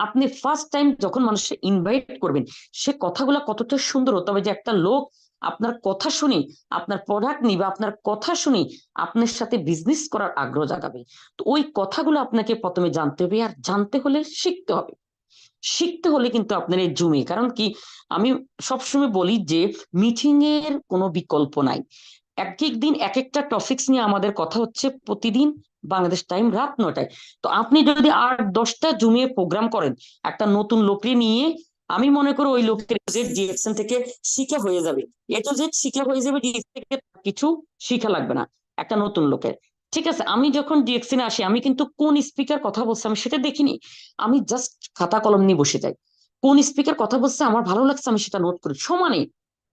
আপনি ফার্স্ট টাইম যখন মানুষকে ইনভাইট করবেন, সে কথাগুলো কতটা সুন্দর হতে হবে যে একটা লোক আপনার কথা শুনে, আপনার প্রোডাক্ট নিবে, আপনার কথা শুনে আপনার সাথে বিজনেস করার আগ্রহ জাগাবে। তো ওই কথাগুলো আপনাকে প্রথমে জানতে হবে, আর জানতে হলে শিখতে হবে। শিখতে হলে কিন্তু আপনার এই জুমে, কারণ কি আমি সবসময় বলি যে মিটিং এর কোনো বিকল্প নাই। এক এক দিন এক একটা টপিকস নিয়ে আমাদের কথা হচ্ছে প্রতিদিন বাংলাদেশ টাইম রাত 9টায়। তো আপনি যদি 8-10টা জুমিয়ে প্রোগ্রাম করেন একটা নতুন লোককে নিয়ে, আমি মনে করি ওই লোকের ডিরেকশন থেকে শিখা হয়ে যাবে। এটা যে শিখা হয়ে যাবে, ডিরেকশন থেকে কিছু শিখা লাগবে না একটা নতুন লোকের। ঠিক আছে, আমি যখন ডিরেকশনে আসি আমি কিন্তু কোন স্পিকার কথা বলছে আমি সেটা দেখিনি। আমি জাস্ট খাতা কলম নিয়ে বসে যাই, কোন স্পিকার কথা বলছে আমার ভালো লাগছে আমি সেটা নোট করি সমানে।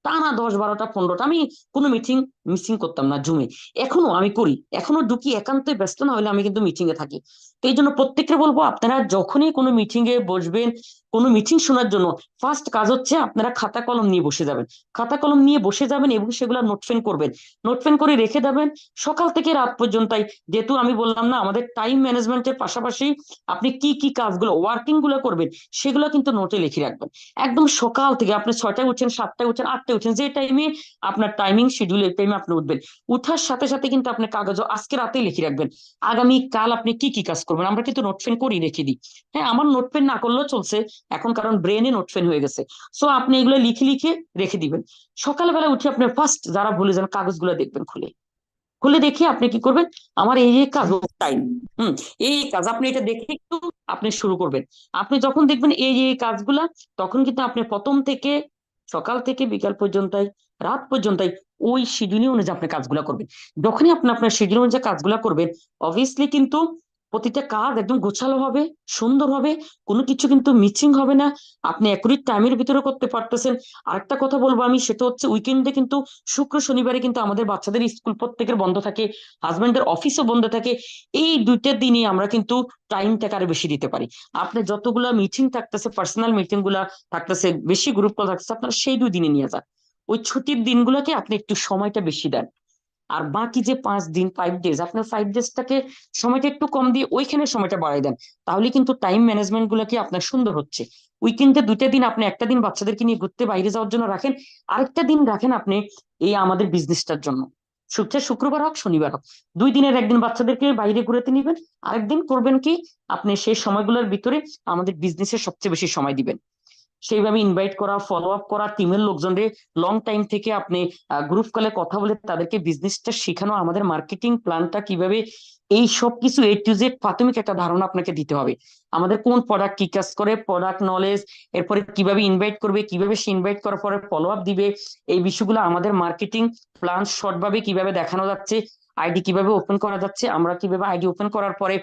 টানা 10, 12টা, 15টা আমি কোনো মিটিং মিসিং করতাম না জুমে। এখনো আমি করি, এখনো ঢুকি, একান্ত ব্যস্ত না হলে আমি কিন্তু মিটিং এ থাকি। তো এই জন্য প্রত্যেককে বলবো আপনারা যখনই কোনো মিটিং এ বসবেন, কোনো মিটিং শোনার জন্য ফার্স্ট কাজ হচ্ছে আপনারা খাতা কলম নিয়ে বসে যাবেন। খাতা কলম নিয়ে বসে যাবেন এবং সেগুলো নোটফেন করবেন, নোটফেন করে রেখে দেবেন সকাল থেকে রাত পর্যন্তই। যেহেতু আমি বললাম না আমাদের টাইম ম্যানেজমেন্টের পাশাপাশি আপনি কি কি কাজগুলো ওয়ার্কিং গুলো করবেন সেগুলো কিন্তু নোটে লিখে রাখবেন। একদম সকাল থেকে আপনি 6টায় উঠছেন, 7টায় উঠছেন, 8টায় উঠছেন, যে টাইমে আপনার টাইমিং শিডিউল এই টাইমে আপনি উঠবেন, উঠার সাথে সাথে কিন্তু আপনি কাগজও আজকে রাতেই লিখে রাখবেন আগামী কাল আপনি কি কি কাজ করবেন। আমরা কিন্তু নোটফেন করি রেখে দিই। হ্যাঁ, আমার নোটপেন না করলেও চলছে এখন, কারণ ব্রেনে নোটপেন হয়ে গেছে। সো আপনি এগুলো লিখে লিখে রেখে দিবেন। সকালবেলা উঠে আপনি ফার্স্ট যারা ভুলে যান কাগজগুলো দেখবেন, খুলে খুলে দেখে আপনি কি করবেন, আমার এই এই কাজ টাইম, হুম, এই কাজ আপনি এটা দেখে একটু আপনি শুরু করবেন। আপনি যখন দেখবেন এই এই কাজগুলা, তখন কিন্তু আপনি প্রথম থেকে সকাল থেকে বিকাল পর্যন্তই, রাত পর্যন্তই ওই শিডিউল অনুযায়ী আপনি কাজগুলা করবেন। যখনই আপনি আপনার শিডিউল অনুযায়ী কাজগুলা করবেন, অবভিয়াসলি কিন্তু প্রতিটা কাজ একদম গোছালো হবে, সুন্দর হবে, কোনো কিছু কিন্তু মিচিং হবে না। আপনি একুরেট টাইমের ভিতরে করতে পারতেছেন। আরেকটা কথা বলবো আমি, সেটা হচ্ছে উইকেন্ডে কিন্তু শুক্র শনিবারে কিন্তু আমাদের বাচ্চাদের স্কুল প্রত্যেকের বন্ধ থাকে, হাজবেন্ডের অফিসও বন্ধ থাকে। এই দুইটা দিনে আমরা কিন্তু টাইমটাকে আরো বেশি দিতে পারি। আপনার যতগুলা মিটিং থাকতেছে, পার্সোনাল মিটিং গুলা থাকতেছে, বেশি গ্রুপ কল থাকতেছে, আপনারা সেই 2 দিনে নিয়ে যান। ওই ছুটির দিনগুলোকে আপনি একটু সময়টা বেশি দেন। আর বাকি যে 5 দিন 5 ডেজ, আপনার 5 ডেজটাকে সময়টা একটু কম দিয়ে ওইখানে সময়টা বাড়াই দেন। তাহলে কিন্তু টাইম ম্যানেজমেন্ট গুলো কি আপনার সুন্দর হচ্ছে। উইকেন্ডে 2টা দিন আপনি একটা দিন বাচ্চাদেরকে নিয়ে ঘুরতে বাইরে যাওয়ার জন্য রাখেন, আরেকটা দিন রাখেন আপনি এই আমাদের বিজনেসটার জন্য। শুক্রবার হোক শনিবার হোক, 2 দিনের একদিন বাচ্চাদেরকে বাইরে ঘুরাতে নিবেন, আরেকদিন করবেন কি আপনি সেই সময়গুলোর ভিতরে আমাদের বিজনেসের সবচেয়ে বেশি সময় দিবেন। সেইভাবে ইনভাইট করা, ফলো আপ করা, টিমের লোকজনদের লং টাইম থেকে আপনি গ্রুপ কলে কথা বলে তাদেরকে বিজনেসটা শেখানো, আমাদের মার্কেটিং প্ল্যানটা কিভাবে, এই সব কিছু A to Z প্রাথমিক একটা ধারণা আপনাকে দিতে হবে। আমাদের কোন প্রোডাক্ট কি কাজ করে, প্রোডাক্ট নলেজ, এরপরে কিভাবে ইনভাইট করবে, কিভাবে সে ইনভাইট করার পরে ফলো আপ দিবে, এই বিষয়গুলো আমাদের মার্কেটিং প্ল্যান শর্ট ভাবে কিভাবে দেখানো যাচ্ছে, আইডি কিভাবে ওপেন করা যাচ্ছে, আমরা কিভাবে আইডি ওপেন করার পরে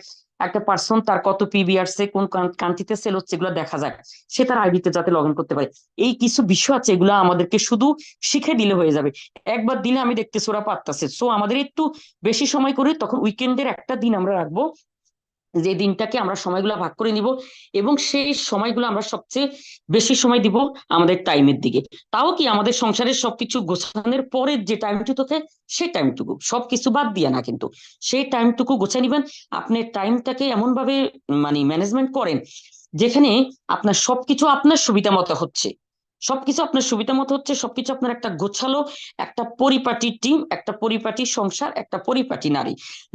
একটা পার্সন তার কত পিবি আসছে, কোন কান্ট্রিতে সেল হচ্ছে, এগুলো দেখা যায়, সে তার আইডিতে যাতে লগ ইন করতে পারে। এই কিছু বিষয় আছে, এগুলো আমাদেরকে শুধু শিখে দিলে হয়ে যাবে। একবার দিলে আমি দেখতেছি ওরা পারতেছে। সো আমাদের একটু বেশি সময় করে তখন উইকেন্ডের একটা দিন আমরা রাখবো, যে দিনটাকে আমরা সময়গুলো ভাগ করে নিব, এবং সেই সময়গুলো আমরা সবচেয়ে বেশি সময় দিব আমাদের টাইমের দিকে। তাও কি আমাদের সংসারের সবকিছু গোছানোর পরের যে টাইমটুকু থাকে, সেই টাইমটুকু সবকিছু বাদ দিয়ে না কিন্তু, সেই টাইমটুকু গোছায় নিবেন। আপনি টাইমটাকে এমন ভাবে মানে ম্যানেজমেন্ট করেন যেখানে আপনার সবকিছু আপনার সুবিধা মতো হচ্ছে। সবকিছু আপনার সুবিধা মতো হচ্ছে, সবকিছু আপনার একটা গোছালো একটা পরিপাটি টিম, একটা পরিপাটি সংসার, একটা পরিপাটি নারী।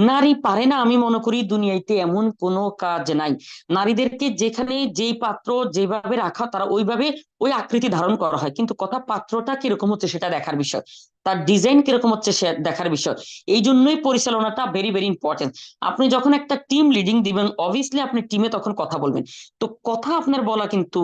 নারী পারে না, আমি মনে করি দুনিয়াতে এমন কোনো কাজ নাই। নারীদেরকে যেখানে যেই পাত্র যেভাবে রাখা, তারা ওইভাবে ওই আকৃতি ধারণ করা হয়, কিন্তু কথা পাত্রটা কিরকম হচ্ছে সেটা দেখার বিষয়, তার ডিজাইন কিরকম হচ্ছে সে দেখার বিষয়। এই জন্যই পরিচালনাটা ভেরি ভেরি ইম্পর্টেন্ট। আপনি যখন একটা টিম লিডিং দিবেন, অবভিয়াসলি আপনি টিমে তখন কথা বলবেন। তো কথা আপনার বলা কিন্তু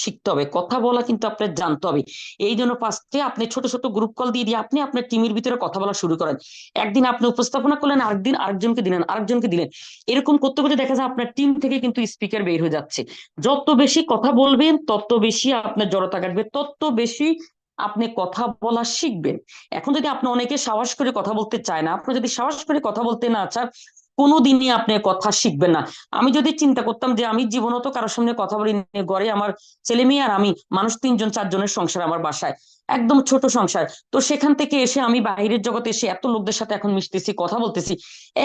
শিখতে হবে, কথা বলা কিন্তু আপনার জানতে হবে। এই জন্য ফার্স্টে আপনি ছোট ছোট গ্রুপ কল দিয়ে দিয়ে আপনি আপনার টিমের ভিতরে কথা বলা শুরু করেন। একদিন আপনি উপস্থাপনা করলেন, আরেকদিন আরেকজনকে দিলেন, আরেকজনকে দিলেন। এরকম করতে করতে দেখা যায় আপনার টিম থেকে কিন্তু স্পিকার বের হয়ে যাচ্ছে। যত বেশি কথা বলবেন তত বেশি আপনার জড়তা কাটবে, তত বেশি আপনি কথা বলা শিখবেন। এখন যদি আপনি অনেকে সাহস করে কথা বলতে চায় না, আপনি যদি সাহস করে কথা বলতে না চান, কোনোদিনই আপনি কথা শিখবেন না। আমি যদি চিন্তা করতাম যে আমি জীবনত কারোর সামনে কথা বলি, ঘরে আমার ছেলে মেয়ে আর আমি, মানুষ 3 জন 4 জনের সংসার আমার বাসায়, একদম ছোট সংসার। তো সেখান থেকে এসে আমি বাইরের জগতে এসে এত লোকদের সাথে এখন মিশতেছি, কথা বলতেছি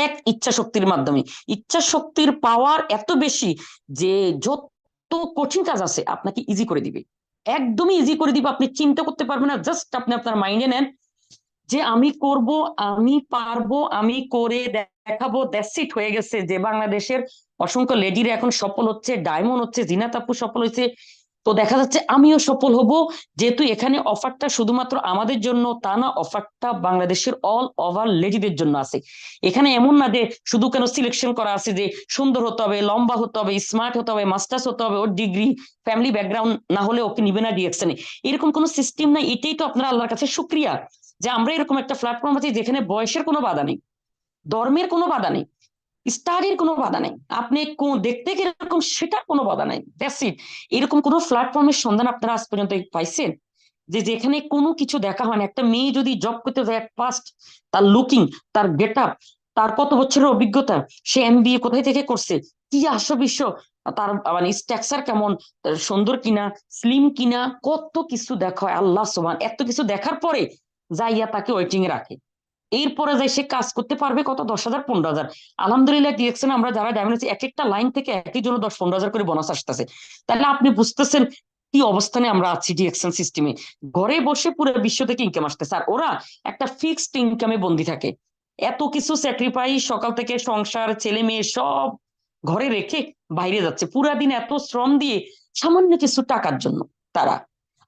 এক ইচ্ছা শক্তির মাধ্যমে। ইচ্ছা শক্তির পাওয়ার এত বেশি যে যত কঠিন কাজ আছে আপনাকে ইজি করে দিবে, একদমই ইজি করে দিবে। আপনি চিন্তা করতে পারবেন না, জাস্ট আপনি আপনার মাইন্ডে নেন যে আমি করব, আমি পারবো, আমি করে দেখাবো, দ্যাটস ইট, হয়ে গেছে। যে বাংলাদেশের অসংখ্য লেডিরা এখন সফল হচ্ছে, ডায়মন্ড হচ্ছে, জিনাত আপু সফল হয়েছে, তো দেখা যাচ্ছে আমিও সফল হব। যেহেতু এখানে অফারটা শুধুমাত্র আমাদের জন্য তা না, অফারটা বাংলাদেশের অল ওভার লেডিদের জন্য আছে। এখানে এমন না যে শুধু কেন সিলেকশন করা আছে যে সুন্দর হতে হবে, লম্বা হতে হবে, স্মার্ট হতে হবে, মাস্টার্স হতে হবে, ওর ডিগ্রি ফ্যামিলি ব্যাকগ্রাউন্ড না হলে ওকে নিবে না ডিএকশনে, এরকম কোনো সিস্টেম নাই। এটাই তো আপনার আল্লাহর কাছে শুক্রিয়া যে আমরা এরকম একটা প্ল্যাটফর্ম আছে যেখানে বয়সের কোনো বাধা নেই, ধর্মের কোনো বাধা নেই, স্টাডির কোনো বাধা নেই, আপনি দেখতে কিরকম সেটার কোনো বাধা নেই, দ্যাটস ইট। এরকম কোনো প্ল্যাটফর্মের সন্ধান আপনারা আজ পর্যন্ত পাইছেন যে যেখানে কোনো কিছু দেখা হয় না? একটা মেয়ে যদি জব করতে যায়, ফার্স্ট তার লুকিং, তার গেট আপ, তার কত বছরের অভিজ্ঞতা, সে এমবিএ কোথায় থেকে করছে, কি আসো বিশ্ব, তার মানে স্ট্রাকচার কেমন, তার সুন্দর কিনা, স্লিম কিনা, কত কিছু দেখা হয়। আল্লাহ সুবহান, এত কিছু দেখার পরে যাইয়া তাকে ওয়েটিং এ রাখে। এরপরে যাই সে কাজ করতে পারবে কত, 10,000 15,000। আলহামদুলিল্লাহ ডিরেকশনে আমরা যারা ডায়মন্ড আছি, এক একটা লাইন থেকে একই জন্য 10 15 হাজার করে বোনাস আসতেছে। তাহলে আপনি বুঝতেছেন কি অবস্থানে আমরা আছি ডিরেকশন সিস্টেমে। ঘরে বসে পুরো বিশ্ব থেকে ইনকাম আসতেছে, আর ওরা একটা ফিক্সড ইনকামে বন্দি থাকে। এত কিছু স্যাক্রিফাইস, সকাল থেকে সংসার ছেলে মেয়ে সব ঘরে রেখে বাইরে যাচ্ছে পুরা দিন এত শ্রম দিয়ে সামান্য কিছু টাকার জন্য তারা।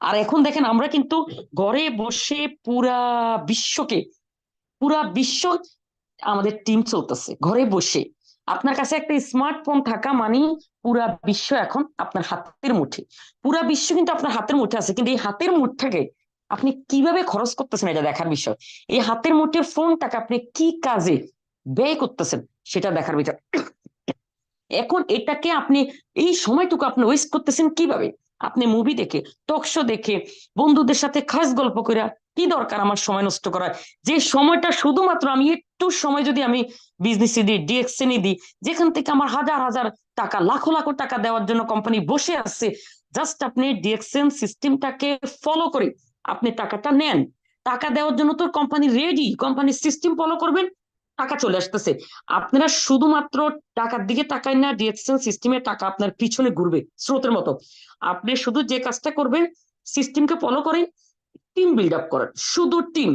আর এখন দেখেন আমরা কিন্তু ঘরে বসে বিশ্বকে পুরা বিশ্ব আমাদের টিম চলতেছে ঘরে বসে। আপনার কাছে একটা স্মার্টফোন থাকা মানে পুরা বিশ্ব এখন আপনার হাতের মুঠে। পুরা বিশ্ব কিন্তু আপনার হাতের মুঠে আছে, কিন্তু এই হাতের মুঠটাকে আপনি কিভাবে খরচ করতেছেন এটা দেখার বিষয়। এই হাতের মুঠের ফোনটাকে আপনি কি কাজে ব্যয় করতেছেন সেটা দেখার বিষয়। এখন এটাকে আপনি এই সময়টুকু আপনি ওয়েস্ট করতেছেন কিভাবে? আপনি মুভি দেখে, টক শো দেখে, বন্ধুদের সাথে খাস গল্প করে, কি দরকার আমার সময় নষ্ট করার? যে সময়টা শুধুমাত্র আমি একটু সময় যদি আমি বিজনেসে দিই, ডিএক্সএনই দিই, যেখান থেকে আমার হাজার হাজার টাকা, লাখো লাখো টাকা দেওয়ার জন্য কোম্পানি বসে আছে, জাস্ট আপনি ডিএক্সএন সিস্টেমটাকে ফলো করে আপনি টাকাটা নেন। টাকা দেওয়ার জন্য তো কোম্পানি রেডি, কোম্পানির সিস্টেম ফলো করবেন, টাকা চলে আসতেছে। আপনারা শুধুমাত্র টাকার দিকে তাকায় না, ডিএক্সএল সিস্টেমে টাকা আপনার পিছনে ঘুরবে স্রোতের মতো। আপনি শুধু যে কাজটা করবেন, সিস্টেমকে ফলো করেন, টিম বিল্ড আপ করেন, শুধু টিম।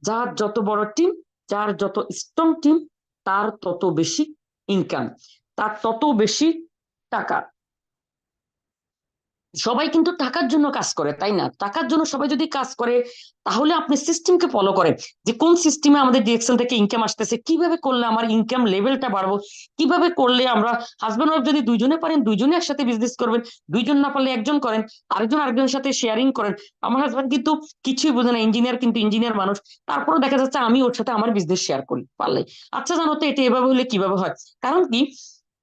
যার যত বড় টিম, যার যত স্ট্রং টিম, তার তত বেশি ইনকাম, তার তত বেশি টাকা। সবাই কিন্তু টাকার জন্য কাজ করে, তাই না? টাকার জন্য সবাই যদি কাজ করে, তাহলে আপনি সিস্টেমকে ফলো করেন যে কোন সিস্টেমে আমাদের ডিএক্সএল থেকে ইনকাম আসতেছে, কিভাবে করলে আমার ইনকাম লেভেলটা বাড়বো, কিভাবে করলে আমরা হাজব্যান্ড ওয়াইফ যদি দুইজনে পারেন দুইজনে একসাথে বিজনেস করবেন, দুইজন না পারলে একজন করেন, আরেকজন আরেকজনের সাথে শেয়ারিং করেন। আমার হাজব্যান্ড কিন্তু কিছুই বোঝে না, ইঞ্জিনিয়ার, কিন্তু ইঞ্জিনিয়ার মানুষ, তারপরে দেখা যাচ্ছে আমি ওর সাথে আমার বিজনেস শেয়ার করি পারলে। আচ্ছা জানো তো এটা এভাবে হলে কিভাবে হয়? কারণ কি,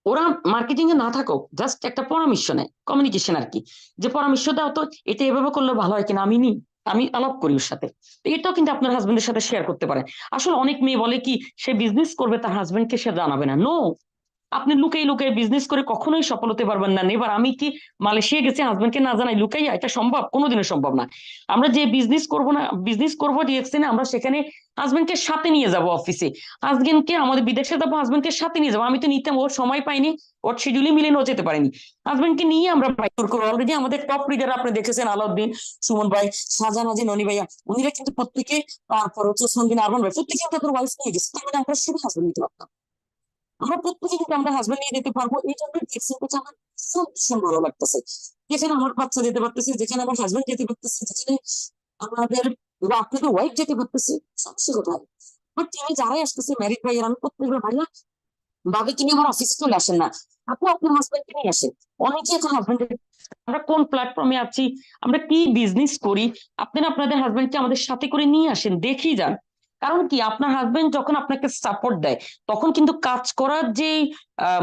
ওরা মার্কেটিং এ না থাকুক, জাস্ট একটা পরামর্শ নেয়, কমিউনিকেশন আর কি, যে পরামর্শ দাও তো এটা এভাবে করলে ভালো হয় কিনা, আমি নি, আমি আলাপ করি ওর সাথে। এটাও কিন্তু আপনার হাজবেন্ডের সাথে শেয়ার করতে পারেন। আসলে অনেক মেয়ে বলে কি সে বিজনেস করবে তার হাজবেন্ডকে সে জানাবে না, নো। আপনি লুকাই লুকাই বিজনেস করে কখনোই সফল হতে পারবেন না। এবার আমি কি মালয়েশিয়া গেছি হাজবেন্ডকে না জানাই লুকাইয়া? এটা সম্ভব? কোনোদিনও সম্ভব না। আমরা যে বিজনেস করব না, বিজনেস করবো ডিএক্সএনে, আমরা সেখানে হাজবেন্ডকে সাথে নিয়ে যাব অফিসে, হাজবেন্ডকে আমাদের বিদেশে যাবো, হাজবেন্ডকে সাথে নিয়ে যাবো। আমি তো নিতাম, ওর সময় পাইনি, ওর শিডিউলে মিলিয়ে ও যেতে পারেনি। হাজবেন্ডকে নিয়ে আমরা ট্যুর করবো। অলরেডি আমাদের টপ লিডার আপনি দেখেছেন, আলাউদ্দিন, সুমন ভাই, শাহজাহান হাজি, ননি ভাইয়া, উনিরা কিন্তু প্রত্যেকে, তারপর হচ্ছে সঙ্গীন আরমান ভাই, প্রত্যেকে তাদের ওয়াইফ নিয়ে গেছে। তার মানে আমরা শুধু হাজবেন্ড নিতে পারতাম, আমরা প্রত্যেকে কিন্তু আমরা হাজবেন্ড নিয়ে যেতে পারবো। এই জন্য দেখছেন হচ্ছে আমার ভীষণ ভীষণ ভালো লাগতেছে, যেখানে আমার বাচ্চা যেতে পারতেছে, যেখানে আমার হাজবেন্ড যেতে পারতেছে, যেখানে আমাদের বা আপনাদের ওয়াইফ যেতে পারতেছে, সমস্যা কোথায়? বাট তিনি যারাই আসতেছে ম্যারিড ভাইয়ের, আমি প্রত্যেকবার ভাইয়া ভাবে তিনি আমার অফিসে চলে আসেন না, আপনি আপনার হাজবেন্ডকে নিয়ে আসেন। অনেকে এখন হাজবেন্ডের, আমরা কোন প্ল্যাটফর্মে আছি, আমরা কি বিজনেস করি, আপনারা আপনাদের হাজবেন্ডকে আমাদের সাথে করে নিয়ে আসেন, দেখি যান। কারণ কি, আপনার হাজবেন্ড যখন আপনাকে সাপোর্ট দেয়, তখন কিন্তু কাজ করার যে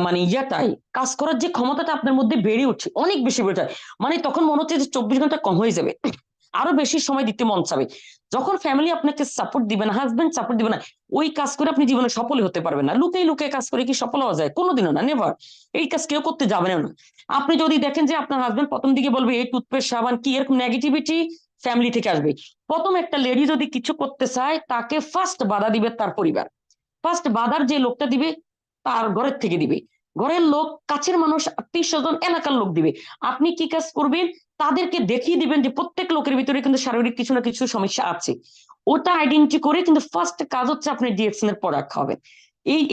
মানে ইয়াটাই, কাজ করার যে ক্ষমতাটা আপনার মধ্যে বেড়ে উঠছে, অনেক বেশি বেড়ে যায়। মানে তখন মনে হচ্ছে যে 24 ঘন্টা কম হয়ে যাবে, আরো বেশি সময় দিতে মন চাবে। যখন ফ্যামিলি আপনাকে সাপোর্ট দিবে না, হাজবেন্ড সাপোর্ট দিবে না, ওই কাজ করে আপনি জীবনে সফল হতে পারবেন না। লুকিয়ে লুকিয়ে কাজ করে কি সফল হওয়া যায়? কোনোদিনও না, নেভার। এই কাজ কেউ করতে যাবেন না। আপনি যদি দেখেন যে আপনার হাজবেন্ড প্রথম দিকে বলবে এই টুথপেস্ট সাবান কি, এরকম নেগেটিভিটি ফ্যামিলি থেকে আসবে। প্রথম একটা লেডি যদি কিছু করতে চায়, তাকে ফার্স্ট বাধা দিবে তার পরিবার। ফার্স্ট বাধার যে লোকটা দিবে, তার ঘরের থেকে দিবে, ঘরের লোক, কাছের মানুষ, আত্মীয় স্বজন, এলাকার লোক দিবে। আপনি কি কাজ করবেন, তাদেরকে দেখিয়ে দিবেন যে প্রত্যেক লোকের ভিতরে কিন্তু শারীরিক কিছু না কিছু সমস্যা আছে। ওটা আইডেন্টি করে কিন্তু ফার্স্ট কাজ হচ্ছে আপনি ডিএক্সএন এর প্রোডাক্ট খাওয়াবেন।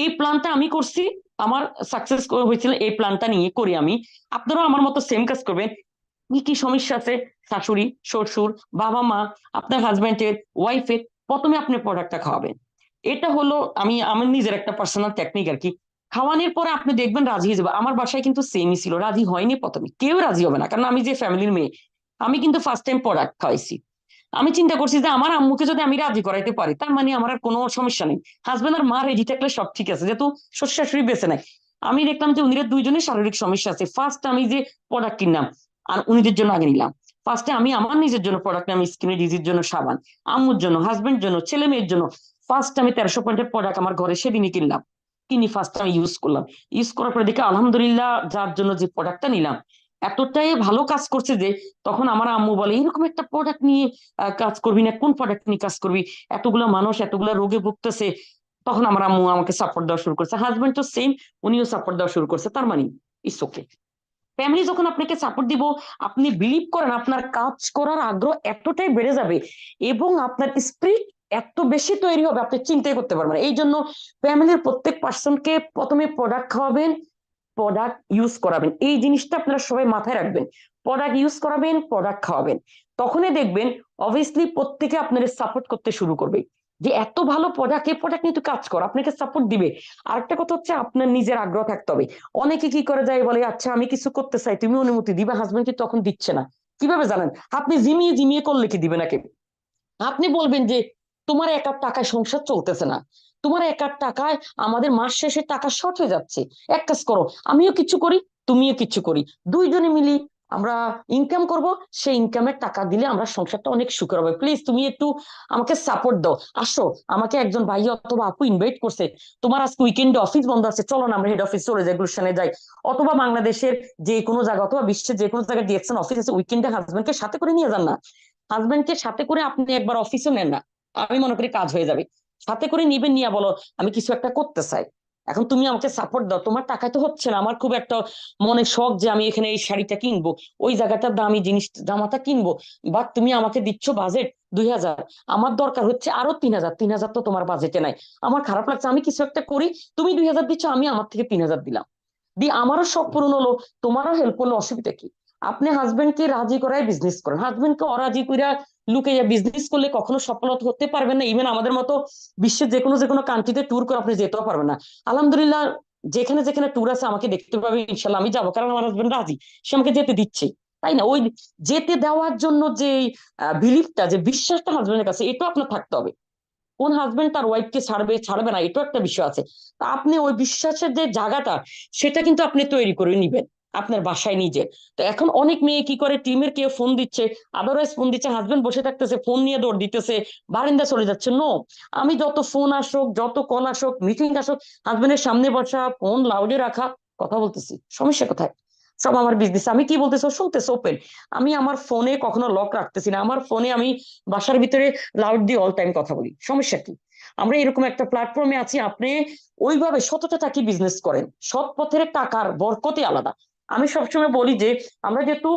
এই প্ল্যানটা আমি করছি, আমার সাকসেস হয়েছিল। এই প্ল্যানটা নিয়ে করি আমি, আপনারাও আমার মতো সেম কাজ করবেন। কি কি সমস্যা আছে, শাশুড়ি, শ্বশুর, বাবা মা, আপনার হাজবেন্ডের, ওয়াইফের, প্রথমে আপনি প্রোডাক্টটা খাওয়াবেন। এটা হলো আমি আমার নিজের একটা পার্সোনাল টেকনিক আর কি। খাওয়ানোর পরে আপনি দেখবেন রাজি হয়ে যাবে। আমার বাসায় কিন্তু সেমই ছিল, রাজি হয়নি প্রথমে, কেউ রাজি হবে না, কারণ আমি যে ফ্যামিলির মেয়ে, আমি কিন্তু ফার্স্ট টাইম প্রোডাক্ট খাওয়াইছি। আমি চিন্তা করছি যে আমার আম্মুকে যদি আমি রাজি করাইতে পারি, তার মানে আমার আর কোনো সমস্যা নেই। হাজবেন্ড আর মা রেডি থাকলে সব ঠিক আছে, যেহেতু শ্বশুর শাশুড়ি বেঁচে নাই। আমি দেখলাম যে উনিরা দুইজনের শারীরিক সমস্যা আছে। ফার্স্ট আমি যে প্রোডাক্ট কিনলাম, আর উনিদের জন্য আগে নিলাম। ফার্স্টে আমি আমার নিজের জন্য প্রোডাক্ট, আমি স্কিনের ডিজির জন্য সাবান, আম্মুর জন্য, হাজবেন্ড জন্য, ছেলে মেয়ের জন্য। ফার্স্ট আমি 1300 পয়েন্টের প্রোডাক্ট আমার ঘরে সেদিনই কিনলাম, কিনি ফার্স্ট আমি ইউজ করলাম। ইউজ করার পরে দেখে আলহামদুলিল্লাহ, যার জন্য যে প্রোডাক্টটা নিলাম এতটাই ভালো কাজ করছে যে, তখন আমার আম্মু বলে এরকম একটা প্রোডাক্ট নিয়ে কাজ করবি না, কোন প্রোডাক্ট নিয়ে কাজ করবি, এতগুলো মানুষ এতগুলো রোগে ভুগতেছে। তখন আমার আম্মু আমাকে সাপোর্ট দেওয়া শুরু করছে, হাজবেন্ড তো সেম, উনিও সাপোর্ট দেওয়া শুরু করছে। তার মানে ইটস ওকে। ফ্যামিলি যখন আপনাকে সাপোর্ট দিব, আপনি বিলিভ করেন আপনার কাজ করার আগ্রহ এতটাই বেড়ে যাবে, এবং আপনার স্পিরিট এত বেশি তৈরি হবে, আপনি চিন্তাই করতে পারবেন না। এই জন্য ফ্যামিলির প্রত্যেক পার্সনকে প্রথমে প্রোডাক্ট খাওয়াবেন, প্রোডাক্ট ইউজ করাবেন। এই জিনিসটা আপনারা সবাই মাথায় রাখবেন। প্রোডাক্ট ইউজ করাবেন, প্রোডাক্ট খাওয়াবেন, তখনই দেখবেন অবভিয়াসলি প্রত্যেকে আপনাদের সাপোর্ট করতে শুরু করবে, যে এত ভালো প্রোডাক্ট, এই প্রোডাক্ট নিয়ে তুই কাজ কর, আপনাকে সাপোর্ট দিবে। আরেকটা কথা হচ্ছে আপনার নিজের আগ্রহ থাকতে হবে। অনেকে কি করে যায়, বলে আচ্ছা আমি কিছু করতে চাই, তুমি অনুমতি দিবা, হাজবেন্ড কি তখন দিচ্ছে না। কিভাবে জানেন? আপনি জিমিয়ে জিমিয়ে করলে কি দিবে নাকি? আপনি বলবেন যে তোমার একার টাকায় সংসার চলতেছে না, তোমার একার টাকায় আমাদের মাস শেষে টাকা শর্ট হয়ে যাচ্ছে, এক কাজ করো, আমিও কিছু করি, তুমিও কিছু করি, দুইজনে মিলি আমরা ইনকাম করব, সেই ইনকামের টাকা দিলে আমরা সংসারটা অনেক সুখের হবে। প্লিজ তুমি একটু আমাকে সাপোর্ট দাও, আসো, আমাকে একজন ভাই অথবা আপু ইনভাইট করছে, তোমার আজকে উইকেন্ডে অফিস বন্ধ আছে, চলো না আমরা হেড অফিস চলে যাই, গুলশানে যাই, অথবা বাংলাদেশের যে কোনো জায়গা অথবা বিশ্বের যে কোনো জায়গায় ডিএক্সএন অফিস আছে, উইকেন্ডে হাজবেন্ডকে সাথে করে নিয়ে যান না। হাজবেন্ডকে সাথে করে আপনি একবার অফিসে নেন না, আমি মনে করি কাজ হয়ে যাবে। সাথে করে নিবেন, নিয়ে বলো আমি কিছু একটা করতে চাই, এখন তুমি আমাকে সাপোর্ট দাও, তোমার টাকায় তো হচ্ছে না, আমার খুব একটা মনে শখ যে আমি এখানে এই শাড়িটা কিনবো, ওই জায়গাটার দামি জিনিস জামাটা কিনবো, বাট তুমি আমাকে দিচ্ছ বাজেট 2000, আমার দরকার হচ্ছে আরো 3000, 3000 তো তোমার বাজেটে নাই, আমার খারাপ লাগছে, আমি কিছু একটা করি, তুমি 2000 দিচ্ছ, আমি আমার থেকে 3000 দিলাম, দিয়ে আমারও শখ পূরণ হলো, তোমারও হেল্প হলো, অসুবিধা কি? আপনি হাজবেন্ডকে রাজি করায় বিজনেস করেন, হাজবেন্ডকে অরাজি কইরা লুকিয়ে বিজনেস করলে কখনো সফলতা হতে পারবেন না। ইভেন আমাদের মতো বিশ্বের যে কোনো কান্ট্রিতে ট্যুর করে আপনি যেতেও পারবেন না। আলহামদুলিল্লাহ, যেখানে যেখানে ট্যুর আছে আমাকে দেখতে পাবে, ইনশাল্লাহ আমি যাবো, কারণ আমার হাজবেন্ড রাজি, সে আমাকে যেতে দিচ্ছে। তাই না? ওই যেতে দেওয়ার জন্য যে বিলিফটা, যে বিশ্বাসটা হাজবেন্ডের কাছে, এটাও আপনার থাকতে হবে। কোন হাজবেন্ড তার ওয়াইফকে ছাড়বে ছাড়বে না, এটাও একটা বিষয় আছে। তা আপনি ওই বিশ্বাসের যে জায়গাটা, সেটা কিন্তু আপনি তৈরি করে নিবেন আপনার বাসায় নিজে। তো এখন অনেক মেয়ে কি করে, টিমের কেউ ফোন দিচ্ছে, আদারওয়াইজ ফোন দিচ্ছে, হাজবেন্ড বসে থাকতেছে, ফোন নিয়ে দৌড় দিতেছে, বারিন্দা চলে যাচ্ছে। নো, আমি যত ফোন আসুক, যত কল আসুক, মিটিং আসুক, হাজবেন্ডের সামনে বসা, ফোন লাউডে রাখা, কথা বলতেছি, সমস্যা কোথায়? সব আমার বিজনেস, আমি কি বলতেছো শুনতেছো ওপেন। আমি আমার ফোনে কখনো লক রাখতেছি না, আমার ফোনে আমি বাসার ভিতরে লাউড দিয়ে অল টাইম কথা বলি, সমস্যা কি? আমরা এরকম একটা প্ল্যাটফর্মে আছি, আপনি ওইভাবে সততা থাকি বিজনেস করেন, সৎ পথের টাকার বরকতই আলাদা। আমি সবসময় বলি যে আমরা যেহেতু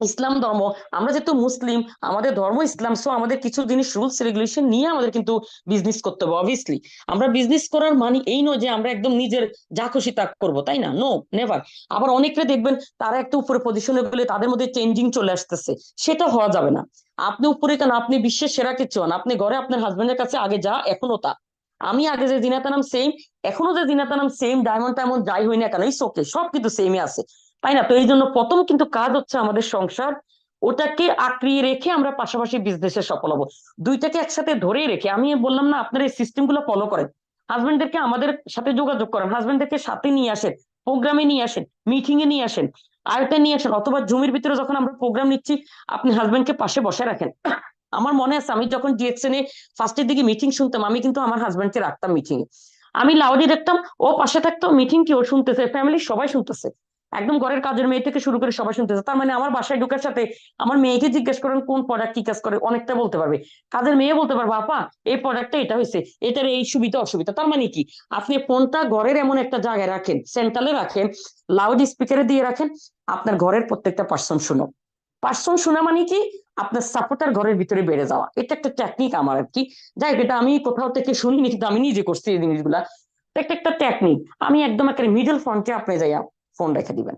ইসলাম ধর্ম, আমরা যেহেতু মুসলিম, আমাদের ধর্ম ইসলাম, সো আমাদের কিছু জিনিস রুলস রেগুলেশন নিয়ে আমাদের কিন্তু বিজনেস করতে হবে অবভিয়াসলি। আমরা বিজনেস করার মানে এই নয় যে আমরা একদম নিজের যা খুশি তা করবো, তাই না? No, never. আবার অনেকে দেখবেন তারা একটা উপরে পজিশনে গেলে তাদের মধ্যে চেঞ্জিং চলে আসতেছে, সেটা হওয়া যাবে না। আপনি উপরে কেন, আপনি বিশ্বের সেরা কিছু হন, আপনি ঘরে আপনার হাজবেন্ডের কাছে আগে যা এখনো তা। আমি আগে যে জিনাতানাম সেম, এখনো যে জিনাতানাম সেম, ডায়মন্ড টাইমন্ড যাই হই না কেন ইটস ওকে, সব কিন্তু সেমই আছে, তাই না? তো এই জন্য প্রথম কিন্তু কাজ হচ্ছে আমাদের সংসার, ওটাকে আঁকড়িয়ে রেখে আমরা পাশাপাশি বিজনেসে সফল হবো। দুইটাকে একসাথে ধরেই রেখে, আমি বললাম না আপনারা এই সিস্টেম গুলো ফলো করেন, হাজবেন্ডদেরকে আমাদের সাথে যোগাযোগ করেন, হাজবেন্ডদেরকে সাথে নিয়ে আসেন, প্রোগ্রামে নিয়ে আসেন, মিটিং এ নিয়ে আসেন, আয়টা নিয়ে আসেন, অথবা জমির ভিতরে যখন আমরা প্রোগ্রাম নিচ্ছি আপনি হাজবেন্ডকে পাশে বসে রাখেন। আমার মনে আছে আমি যখন ডিএক্সএন এ ফার্স্টের দিকে মিটিং শুনতাম, আমি কিন্তু আমার হাজবেন্ডকে রাখতাম মিটিং এ, আমি লাউডে দেখতাম, ও পাশে থাকতো, মিটিং কি ও শুনতেছে, ফ্যামিলির সবাই শুনতেছে, একদম ঘরের কাজের মেয়ে থেকে শুরু করে সবাই শুনতেছে। তার মানে আমার বাসায় ঢোকার সাথে আমার মেয়েকে জিজ্ঞেস করেন কোন প্রোডাক্ট কি কাজ করে, অনেকটা বলতে পারবে। কাজের মেয়ে বলতে পারবে আপা এই প্রোডাক্টটা এটা হয়েছে, এটার এই সুবিধা অসুবিধা। তার মানে কি, আপনি ফোনটা ঘরের এমন একটা জায়গায় রাখেন, সেন্ট্রালে রাখেন, লাউড স্পিকারে দিয়ে রাখেন, আপনার ঘরের প্রত্যেকটা পার্সন শুনো। পার্সন শোনা মানে কি, আপনার সাপোর্টার ঘরের ভিতরে বেড়ে যাওয়া, এটা একটা টেকনিক আমার আর কি। যাই হোক, এটা আমি কোথাও থেকে শুনিনি, কিন্তু আমি নিজে করছি এই জিনিসগুলা। একটা একটা টেকনিক, আমি একদম একটা মিডল ফ্রন্টে আপনি যাইয়া ফোন রেখে দিবেন,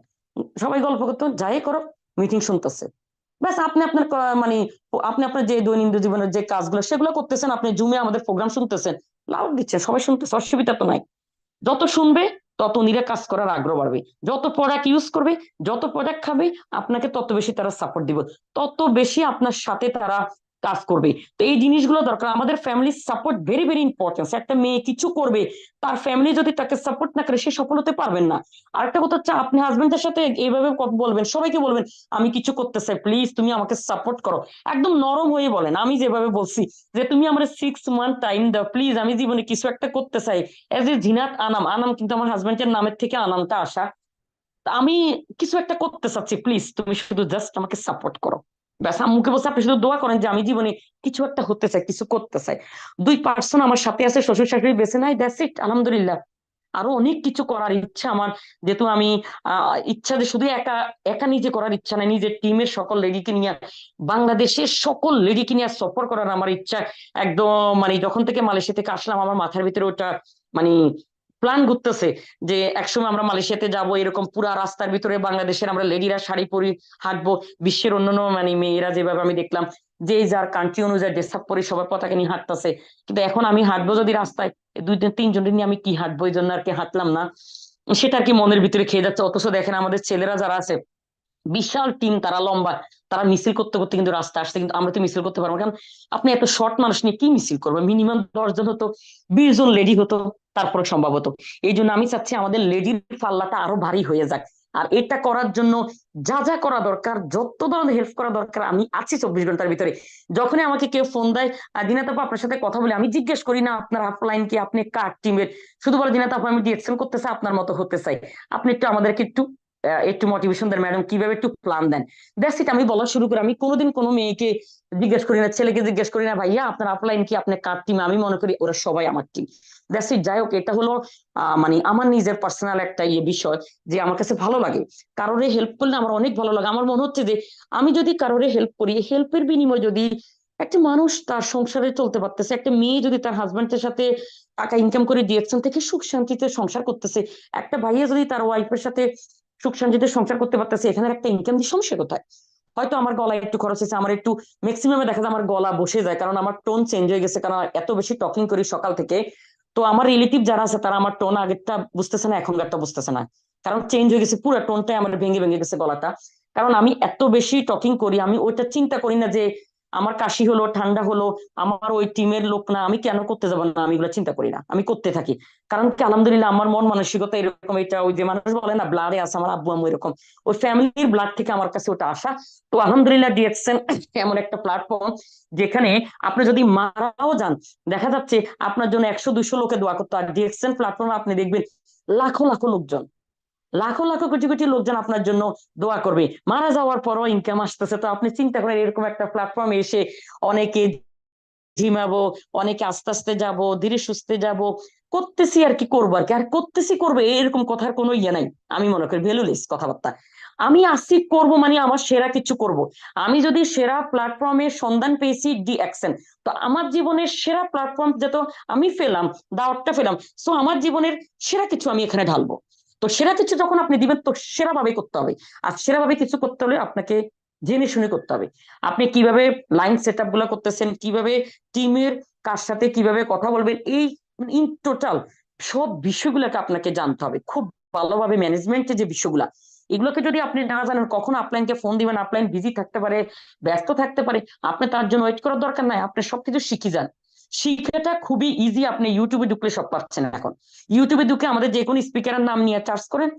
সবাই গল্প করতো যাই করো, মিটিং শুনতেছে, ব্যাস। আপনি আপনার মানে আপনি আপনার যে দৈনন্দিন জীবনের যে কাজগুলো সেগুলো করতেছেন, আপনি জুমে আমাদের প্রোগ্রাম শুনতেছেন, লাউড দিচ্ছেন, সবাই শুনতেছে, অসুবিধা তো নাই। যত শুনবে তত নিরে কাজ করার আগ্রহ বাড়বে, যত প্রোডাক্ট ইউজ করবে, যত প্রোডাক্ট খাবে, আপনাকে তত বেশি তারা সাপোর্ট দিবে, তত বেশি আপনার সাথে তারা কাজ করবে। তো এই জিনিসগুলো দরকার, আমাদের family support very very important. একটা মেয়ে কিছু করবে, তার ফ্যামিলি যদি তাকে সাপোর্ট না করে সে সফল হতে পারবেন না। আরেকটা কথা হচ্ছে, আপনি হাজবেন্ডের সাথে এইভাবে বলবেন, সবাইকে বলবেন আমি কিছু করতে চাই, প্লিজ তুমি আমাকে সাপোর্ট করো, একদম নরম হয়ে বলেন, আমি যেভাবে বলছি যে তুমি আমার 6 মান্থ টাইম দাও প্লিজ, আমি জীবনে কিছু একটা করতে চাই। এজ এ জিনাত আনাম, আনাম কিন্তু আমার হাজবেন্ডের নামের থেকে আনামটা আসা। তা আমি কিছু একটা করতে চাচ্ছি, প্লিজ তুমি শুধু জাস্ট আমাকে সাপোর্ট করো। ব্যাস, আম্মুকে বলছে আপনি শুধু দোয়া করেন যে আমি জীবনে কিছু একটা হতে চাই, কিছু করতে চাই। 2 পার্সন আমার সাথে আছে, শ্বশুর শাশুড়ি বেঁচে নাই, দ্যাটস ইট, আলহামদুলিল্লাহ। আরো অনেক কিছু করার ইচ্ছা আমার, যেহেতু আমি ইচ্ছা যে শুধু একা একা নিজে করার ইচ্ছা নাই, নিজের টিমের সকল লেডিকে নিয়ে, বাংলাদেশের সকল লেডিকে নিয়ে সফর করার আমার ইচ্ছা। একদম মানে যখন থেকে মালয়েশিয়া থেকে আসলাম আমার মাথার ভিতরে ওটা মানে প্ল্যান ঘুরতেছে যে একসময় আমরা মালয়েশিয়াতে যাব, এরকম পুরা রাস্তার ভিতরে বাংলাদেশের আমরা লেডিরা শাড়ি পরি হাঁটবো, বিশ্বের অন্যান্য মানে মেয়েরা যেভাবে আমি দেখলাম যে যার কান্ট্রি অনুযায়ী ড্রেস আপ করে সবার পতাকা নিয়ে হাঁটতেছে। কিন্তু এখন আমি হাঁটবো যদি রাস্তায় 2-3 জনের নিয়ে, আমি কি হাঁটবো, এই জন্য আর কি হাঁটলাম না। সেটা আর কি মনের ভিতরে খেয়ে যাচ্ছে। অথচ দেখেন আমাদের ছেলেরা যারা আছে, বিশাল টিম, তারা লম্বা, তারা মিছিল করতে করতে কিন্তু রাস্তা আসছে, কিন্তু আমরা তো মিছিল করতে পারবো না। কারণ আপনি এত শর্ট মানুষ নিয়ে কি মিছিল করবেন, মিনিমাম 10 জন হতো, 20 জন লেডি হতো, তারপরে সম্ভব হতো। এই জন্য আমি চাচ্ছি আমাদের লেডির পাল্লাটা আরো ভারী হয়ে যাক। আর এটা করার জন্য যা যা করা দরকার, যত ধরনের হেল্প করা দরকার, আমি আছি 24 ঘন্টার ভিতরে। যখনই আমাকে কেউ ফোন দেয়, দিনাত আপু আপনার সাথে কথা বলে, আমি জিজ্ঞেস করি না আপনার আপলাইন কি, আপনি কার টিমের, শুধু বলে দিনাত আপু আমি ডিএক্সএল করতে চাই, আপনার মতো হতে চাই, আপনি একটু আমাদেরকে একটু মোটিভেশন দেন ম্যাডাম, কিভাবে একটু প্ল্যান দেন। দ্যাটস ইট, আমি বলা শুরু করি। আমি কোনোদিন কোনো মেয়েকে জিজ্ঞেস করি না, ছেলেকে জিজ্ঞেস করি না ভাইয়া আপনার আপলাইন কি, আপনার কার টিম, আমি মনে করি ওরা সবাই আমার টিম। That's it. যাই হোক, এটা হলো মানে আমার নিজের পার্সোনাল একটা বিষয়, যে আমার কাছে ভালো লাগে কারোরে হেল্প করলে, আমার অনেক ভালো লাগে। আমার মনে হচ্ছে যে আমি যদি কারোরে হেল্প করি, হেল্পের বিনিময়ে যদি একটা মানুষ তার সংসারে চলতে পারতেছে, একটা মেয়ে যদি তার হাজবেন্ডের সাথে টাকা ইনকাম করে ডিএকশন থেকে সুখ শান্তিতে সংসার করতেছে, একটা ভাইয়া যদি তার ওয়াইফের সাথে সুখ শান্তিতে সংসার করতে পারতেছে, এখানে একটা ইনকাম দিয়ে সমস্যা কোথায়? হয়তো আমার গলায় একটু খরচ হয়েছে, আমার একটু ম্যাক্সিমামে দেখা যায় আমার গলা বসে যায়, কারণ আমার টোন চেঞ্জ হয়ে গেছে, কারণ এত বেশি টকিং করি সকাল থেকে। তো আমার রিলেটিভ যারা আছে তারা আমার টোন আগেরটা বুঝতেছে না, এখনকারটা বুঝতেছে না, কারণ চেঞ্জ হয়ে গেছে, পুরো টোনটাই আমার ভেঙে ভেঙে গেছে গলাটা। কারণ আমি এত বেশি টকিং করি, আমি ওইটা চিন্তা করি না যে আমার কাশি হলো ঠান্ডা হলো আমার ওই টিমের লোক না, আমি কেন করতে যাবো না, আমি এগুলো চিন্তা করি না, আমি করতে থাকি। কারণ কি আলহামদুলিল্লাহ আমার মন মানসিকতা এরকম, এটা ওই যে মানুষ বলে না ব্লাডে আছে, আমার আব্বু আম্মু এরকম, ওই ফ্যামিলির ব্লাড থেকে আমার কাছে ওটা আসা। তো আলহামদুলিল্লাহ ডিএক্সএন এমন একটা প্ল্যাটফর্ম যেখানে আপনি যদি মারাও যান, দেখা যাচ্ছে আপনার জন্য 100-200 লোকে দোয়া করতো, আর ডিএক্সএন প্ল্যাটফর্মে আপনি দেখবেন লাখো লাখো লোকজন, লাখো লাখো কোটি কোটি লোকজন আপনার জন্য দোয়া করবে, মারা যাওয়ার পরও ইনকাম আসতেছে। তো আপনি চিন্তা করেন এরকম একটা প্ল্যাটফর্মে এসে অনেকে ঝিমাবো, অনেকে আস্তে আস্তে যাব, ধীরে সুস্থে যাব, করতেছি আর কি করবো আর কি, আর করতেছি করবে এরকম কথার কোনো ইয়ে নাই। আমি মনে করি ভ্যালুলেস কথাবার্তা। আমি আসি করব মানে আমার সেরা কিছু করব। আমি যদি সেরা প্ল্যাটফর্মের সন্ধান পেয়েছি ডি অ্যাকশন, তো আমার জীবনের সেরা প্ল্যাটফর্ম যেহেতু আমি পেলাম, দাওয়াতটা পেলাম, সো আমার জীবনের সেরা কিছু আমি এখানে ঢালবো। তো সেরা কিছু যখন আপনি দিবেন তো সেরা ভাবে করতে হবে। আর সেরা ভাবে কিছু করতে হলে আপনাকে জেনে শুনে করতে হবে। আপনি কিভাবে লাইন সেট আপ গুলা করতেছেন, কিভাবে টিমের কার সাথে কিভাবে কথা বলবেন, এই ইন টোটাল সব বিষয়গুলোকে আপনাকে জানতে হবে খুব ভালোভাবে। ম্যানেজমেন্টের যে বিষয়গুলা, এগুলোকে যদি আপনি না জানেন, কখন আপলাইনকে ফোন দিবেন, আপলাইন বিজি থাকতে পারে, ব্যস্ত থাকতে পারে, আপনি তার জন্য ওয়েট করার দরকার নাই। আপনি সবকিছু শিখে যান। শিখাটা খুবই ইজি। আপনি ইউটিউবে ঢুকলে সব পাচ্ছেন এখন। ইউটিউবে ঢুকে আমাদের যে কোনো স্পিকারের নাম নিয়ে চার্জ করেন,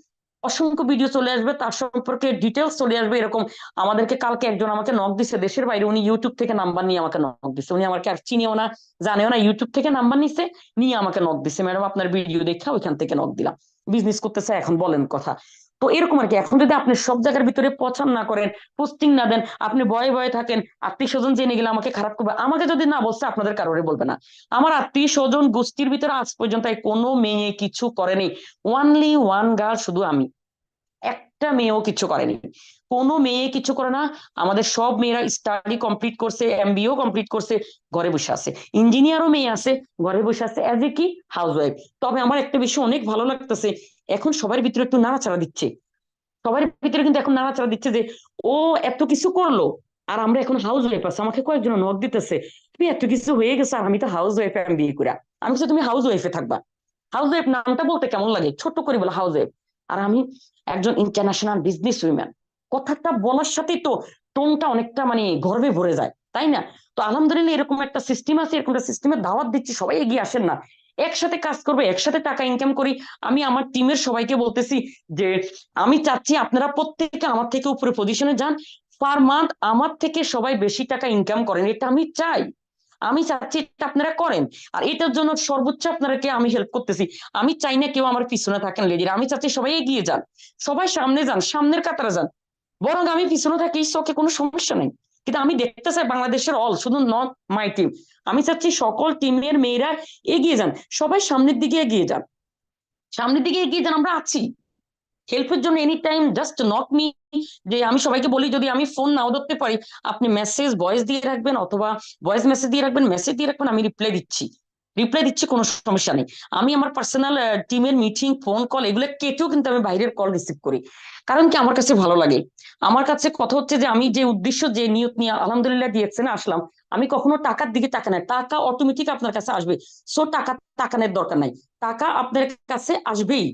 অসংখ্য ভিডিও চলে আসবে, তার সম্পর্কে ডিটেলস চলে আসবে। এরকম আমাদেরকে কালকে একজন আমাকে নক দিছে দেশের বাইরে, উনি ইউটিউব থেকে নাম্বার নিয়ে আমাকে নক দিছে। উনি আমাকে আর চিনিও না, জানেও না, ইউটিউব থেকে নাম্বার নিছে, নিয়ে আমাকে নক দিছে, ম্যাডাম আপনার ভিডিও দেখা ওইখান থেকে নক দিলাম, বিজনেস করতেছে এখন বলেন কথা। তো এরকম আর কি। এখন যদি আপনি সব জায়গার ভিতরে পছন্দ না করেন, পোস্টিং না দেন, আপনি ভয়ে ভয়ে থাকেন, আত্মীয় স্বজন জেনে গেলে আমাকে খারাপ করবে, আমাকে যদি না বলছে আপনাদের কারোরে বলবে না। আমার আত্মীয় স্বজন গোষ্ঠীর ভিতরে আজ পর্যন্ত কোনো মেয়ে কিছু করেনি, ওয়ানলি ওয়ান গার্ল, শুধু আমি। একটা মেয়েও কিছু করেনি, কোনো মেয়ে কিছু করে না। আমাদের সব মেয়েরা স্টাডি কমপ্লিট করছে, এমবিও কমপ্লিট করছে, ঘরে বসে আছে। ইঞ্জিনিয়ারও মেয়ে আছে, ঘরে বসে আছে এজ এ কি হাউস ওয়াইফ। তবে আমার একটা বিষয় অনেক ভালো লাগতেছে, এখন সবার ভিতরে একটু নাড়াচাড়া দিচ্ছে। সবার ভিতরে কিন্তু এখন নাড়াচাড়া দিচ্ছে যে ও এত কিছু করলো আর আমরা এখন হাউস ওয়াইফ আছে। আমাকে কয়েকজন নক দিতেছে, তুমি এত কিছু হয়ে গেছে আর আমি তো হাউস ওয়াইফ, আমি বিয়ে করা। আমি বলছি তুমি হাউস ওয়াইফে থাকবা। হাউস ওয়াইফ নামটা বলতে কেমন লাগে, ছোট করে বলে হাউস ওয়াইফ। আর আমি একজন ইন্টারন্যাশনাল বিজনেস উইম্যান, কথাটা বলার সাথেই তো টোনটা অনেকটা মানে গর্বে ভরে যায়, তাই না? তো আলহামদুলিল্লাহ এরকম একটা সিস্টেম আছে, এরকম একটা সিস্টেমের দাওয়াত দিচ্ছি, সবাই এগিয়ে আসেন না, একসাথে কাজ করবে, একসাথে টাকা ইনকাম করি। আমি আমার টিমের সবাইকে বলতেছি যে আমি চাচ্ছি আপনারা প্রত্যেকে আমার থেকে উপরে পজিশনে যান, পার মান্থ আমার থেকে সবাই বেশি টাকা ইনকাম করেন, এটা আমি চাই। আমি চাচ্ছি এটা আপনারা করেন। আর এটার জন্য সর্বোচ্চ আপনারাকে আমি হেল্প করতেছি। আমি চাই না কেউ আমার পিছনে থাকেন লেডিরা, আমি চাচ্ছি সবাই এগিয়ে যান, সবাই সামনে যান, সামনের কাতারে যান। বরং আমি পিছনে থাকি, চোখে কোনো সমস্যা নেই। কিন্তু আমি দেখতে চাই বাংলাদেশের অল, শুধু নট মাই টিম, আমি চাচ্ছি সকল টিমের মেয়েরা এগিয়ে যান, সবাই সামনের দিকে এগিয়ে যান, সামনের দিকে এগিয়ে যান। আমরা আছি হেল্পের জন্য, any time just knock me. যে আমি সবাইকে বলি যদি আমি ফোন নাও ধরতে পারি, আপনি মেসেজ ভয়েস দিয়ে রাখবেন, অথবা ভয়েস মেসেজ দিয়ে রাখবেন, মেসেজ দিয়ে রাখবেন, আমি রিপ্লাই দিচ্ছি, রিপ্লাই দিচ্ছি, কোনো সমস্যা নেই। আমি আমার পার্সোনাল টিমের মিটিং, ফোন কল, এগুলো কেটেও কিন্তু আমি বাইরের কল রিসিভ করি। কারণ কি আমার কাছে ভালো লাগে। আমার কাছে কথা হচ্ছে যে আমি যে উদ্দেশ্য, যে নিয়ত নিয়ে আলহামদুলিল্লাহ ডিএক্সএনে আসলাম, আমি কখনো টাকার দিকে তাকাই না। টাকা অটোমেটিক আপনার কাছে আসবে, সো টাকা তাকানোর দরকার নাই, টাকা আপনার কাছে আসবেই।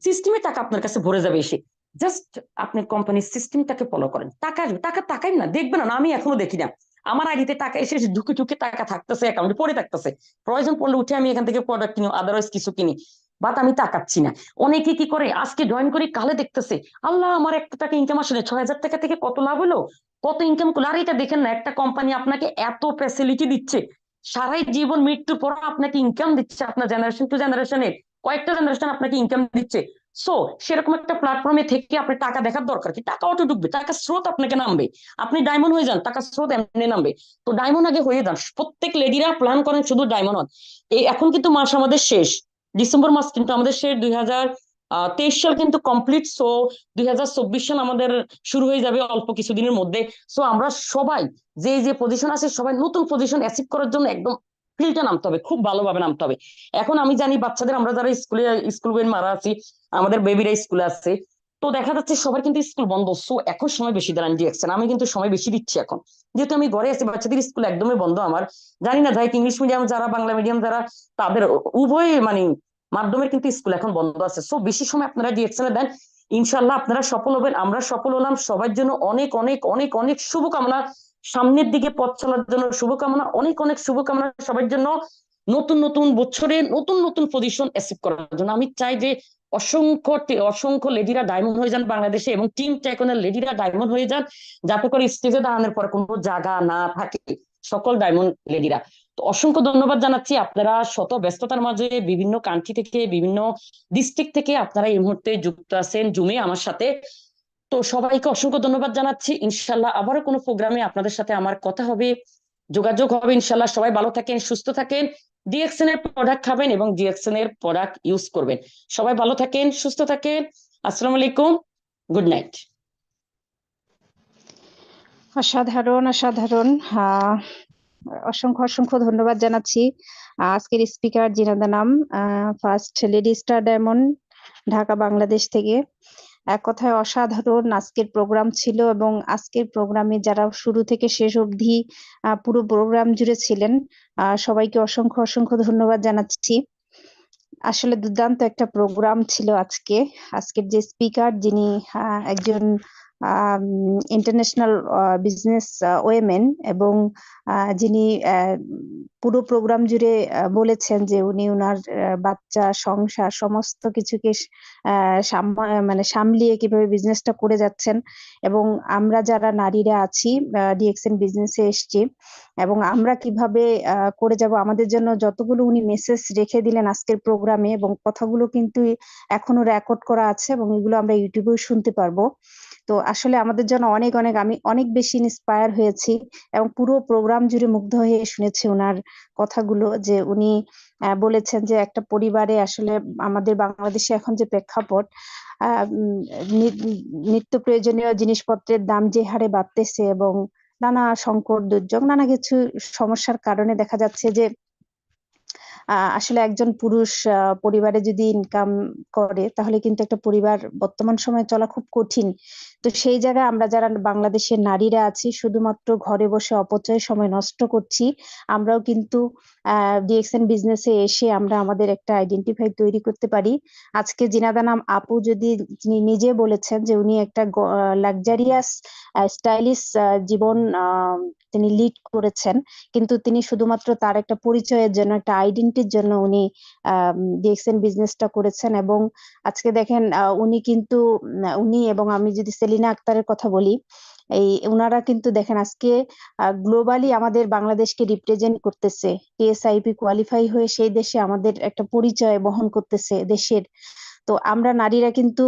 সিস্টেমে টাকা আপনার কাছে ভরে যাবে এসে। জাস্ট আপনি কোম্পানির সিস্টেমটাকে ফলো করেন, টাকা আসবে। টাকা তাকাই না, দেখবেন না, আমি এখনো দেখি না আমার আইডিতে টাকা এসে এসে ঢুকে ঢুকে টাকা থাকতেছে, অ্যাকাউন্টে পড়ে থাকতেছে। প্রয়োজন পড়লে উঠে আমি এখান থেকে প্রোডাক্ট কিনি, আদারওয়াইজ কিছু কিনি, বাট আমি তাকাচ্ছি না। অনেকে কি করে, আজকে জয়েন করি কালে দেখতেছে আল্লাহ আমার একটা টাকা ইনকাম আসলে 6,000 টাকা থেকে কত লাভ হলো, কত ইনকাম করলো। আর এটা দেখেন না, একটা কোম্পানি আপনাকে এত ফ্যাসিলিটি দিচ্ছে, সারাই জীবন মৃত্যুর পর আপনাকে ইনকাম দিচ্ছে, আপনার জেনারেশন টু জেনারেশনের কয়েকটা জেনারেশন আপনাকে ইনকাম দিচ্ছে। সো সেরকম একটা প্ল্যাটফর্মে থেকে আপনি টাকা দেখার দরকার কি, টাকা অটো ঢুকবে, টাকা স্রোত আপনাকে নামবে। আপনি ডায়মন্ড হয়ে যান, টাকা স্রোত এমনি নামবে। তো ডায়মন্ড আগে হয়ে যান, প্রত্যেক লেডিরা প্ল্যান করেন শুধু ডায়মন্ড হন। এই এখন কিন্তু মাস আমাদের শেষ, ডিসেম্বর মাস কিন্তু আমাদের শেষ, 2023 সাল কিন্তু কমপ্লিট। সো 2024 সাল আমাদের শুরু হয়ে যাবে অল্প কিছুদিনের মধ্যে। সো আমরা সবাই যে যে পজিশন আছে, সবাই নতুন পজিশন অ্যাচিভ করার জন্য একদম ফিল্ডে নামতে হবে, খুব ভালোভাবে নামতে হবে। এখন আমি জানি বাচ্চাদের, আমরা যারা স্কুলে স্কুল বইয়ের মারা আছি, আমাদের বেবিরা স্কুলে আছে, তো দেখা যাচ্ছে সবার কিন্তু স্কুল বন্ধ। সো এখন সময় বেশি দেন ডিএক্সএন, আমি কিন্তু সময় বেশি দিচ্ছি এখন, যেহেতু আমি ঘরে আছি, বাচ্চাদের স্কুল একদমই বন্ধ আমার। জানি না যাই ইংলিশ মিডিয়াম যারা, বাংলা মিডিয়াম যারা, তাদের উভয় মানে মাধ্যমের কিন্তু স্কুল এখন বন্ধ আছে। সো বেশি সময় আপনারা ডিএক্সএন দেন, ইনশাল্লাহ আপনারা সফল হবেন, আমরা সফল হলাম। সবার জন্য অনেক অনেক অনেক অনেক শুভকামনা, সামনের দিকে পথ চলার জন্য শুভকামনা, অনেক অনেক শুভকামনা সবার জন্য। নতুন নতুন বছরে নতুন নতুন পজিশন অ্যাচিভ করার জন্য আমি চাই যে অসংখ্য অসংখ্য লেডিরা ডায়মন্ড হয়ে যান বাংলাদেশে, এবং টিম টেকনের লেডিরা ডায়মন্ড হয়ে যান, যাতে করে স্টেজে দাঁড়ানোর পর কোনো জায়গা না থাকে। সকল ডায়মন্ড লেডিরা। তো অসংখ্য ধন্যবাদ জানাচ্ছি। আপনারা শত ব্যস্ততার মাঝে বিভিন্ন কান্ট্রি থেকে, বিভিন্ন ডিস্ট্রিক্ট থেকে আপনারা এই মুহূর্তে যুক্ত আছেন জুমে আমার সাথে। তো সবাইকে অসংখ্য ধন্যবাদ জানাচ্ছি। ইনশাল্লাহ আবারও কোনো প্রোগ্রামে আপনাদের সাথে আমার কথা হবে, যোগাযোগ হবে ইনশাল্লাহ। সবাই ভালো থাকেন, সুস্থ থাকেন, ডিএক্সএন এর প্রোডাক্ট খাবেন এবং ডিএক্সএন এর প্রোডাক্ট ইউজ করবেন। সবাই ভালো থাকেন, সুস্থ থাকেন। আসসালামু আলাইকুম, গুড নাইট। অসাধারণ অসাধারণ। অসংখ্য অসংখ্য ধন্যবাদ জানাচ্ছি আজকের স্পিকার জিনাদা নাম, first lady star diamond, Dhaka Bangladesh থেকে। এক কথায় অসাধারণ আজকের প্রোগ্রাম ছিল, এবং আজকের প্রোগ্রামে যারা শুরু থেকে শেষ অবধি পুরো প্রোগ্রাম জুড়ে ছিলেন, সবাইকে অসংখ্য অসংখ্য ধন্যবাদ জানাচ্ছি। আসলে দুর্দান্ত একটা প্রোগ্রাম ছিল আজকে। আজকের যে স্পিকার, যিনি একজন ইন্টারন্যাশনাল বিজনেস ওয়েমেন, এবং যিনি পুরো প্রোগ্রাম জুড়ে বলেছেন যে উনি উনার বাচ্চা, সংসার সমস্ত কিছুকে মানে সামলিয়ে কিভাবে বিজনেসটা করে যাচ্ছেন। এবং আমরা যারা নারীরা আছি, ডিএক্সএন বিজনেসে এসছি, এবং আমরা কিভাবে করে যাব, আমাদের জন্য যতগুলো উনি মেসেজ রেখে দিলেন আজকের প্রোগ্রামে, এবং কথাগুলো কিন্তু এখনো রেকর্ড করা আছে, এবং এগুলো আমরা ইউটিউবেও শুনতে পারবো। তো আসলে আমাদের জন্য অনেক অনেক, আমি অনেক বেশি ইন্সপায়ার হয়েছি, এবং পুরো প্রোগ্রাম জুড়ে মুগ্ধ হয়ে শুনেছি ওনার কথাগুলো। যে উনি বলেছেন যে একটা পরিবারে আসলে আমাদের বাংলাদেশে এখন যে প্রেক্ষাপট, নিত্য প্রয়োজনীয় জিনিসপত্রের দাম যে হারে বাড়তেছে, এবং নানা সংকট, দুর্যোগ, নানা কিছু সমস্যার কারণে দেখা যাচ্ছে যে আসলে একজন পুরুষ পরিবারে যদি ইনকাম করে, তাহলে কিন্তু একটা পরিবার বর্তমান সময়ে চলা খুব কঠিন। তো সেই জায়গায় আমরা যারা বাংলাদেশের নারীরা আছি, শুধুমাত্র ঘরে বসে অপচয় সময় নষ্ট করছি। আমরাও কিন্তু ডিএক্সএন বিজনেসে এসে আমরা আমাদের একটা আইডেন্টিফাই তৈরি করতে পারি। আজকে জিনাদা নাম আপু যদি যিনি নিজে বলেছেন যে উনি একটা লাক্সারিয়াস স্টাইলিশ জীবন তিনি লিড করেছেন, কিন্তু তিনি শুধুমাত্র তার একটা পরিচয়ের জন্য, একটা আইডেন্টিটির জন্য উনি ডিএক্সএন বিজনেসটা করেছেন। এবং আজকে দেখেন উনি কিন্তু উনি এবং আমি যদি সেলিনা আক্তারের কথা বলি, এই উনারা কিন্তু দেখেন আজকে গ্লোবালি আমাদের বাংলাদেশকে রিপ্রেজেন্ট করতেছে, টিএসআইপি কোয়ালিফাই হয়ে সেই দেশে আমাদের একটা পরিচয় বহন করতেছে দেশের। তো আমরা নারীরা কিন্তু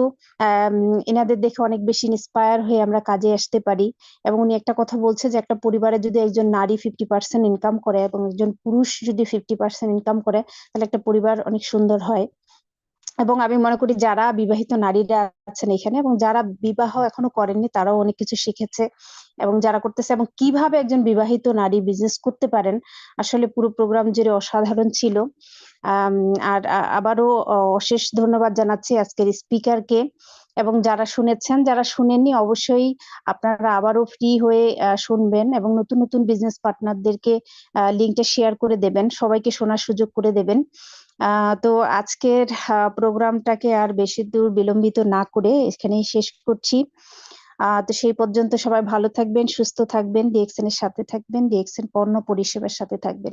এনাদের দেখে অনেক বেশি ইন্সপায়ার হয়ে আমরা কাজে আসতে পারি। এবং উনি একটা কথা বলছে যে একটা পরিবারে যদি একজন নারী 50% ইনকাম করে এবং একজন পুরুষ যদি 50% ইনকাম করে, তাহলে একটা পরিবার অনেক সুন্দর হয়। এবং আমি মনে করি যারা বিবাহিত নারীরা আছেন এখানে, এবং যারা বিবাহ এখনো করেননি, তারাও অনেক কিছু শিখেছে, এবং যারা করতেছে, এবং কিভাবে একজন বিবাহিত নারী বিজনেস করতে পারেন। আসলে পুরো প্রোগ্রাম জুড়ে অসাধারণ ছিল। আর আবারও অশেষ ধন্যবাদ জানাচ্ছি আজকের স্পিকারকে। এবং যারা শুনেছেন, যারা শুনেননি, অবশ্যই আপনারা আবারও ফ্রি হয়ে শুনবেন, এবং নতুন নতুন বিজনেস পার্টনারদেরকে লিঙ্কটা শেয়ার করে দেবেন, সবাইকে শোনার সুযোগ করে দেবেন। তো আজকের প্রোগ্রামটাকে আর বেশি দূর বিলম্বিত না করে এখানেই শেষ করছি। তো সেই পর্যন্ত সবাই ভালো থাকবেন, সুস্থ থাকবেন, ডিএক্সএন এর সাথে থাকবেন, ডিএক্সএন পণ্য পরিষেবার সাথে থাকবেন।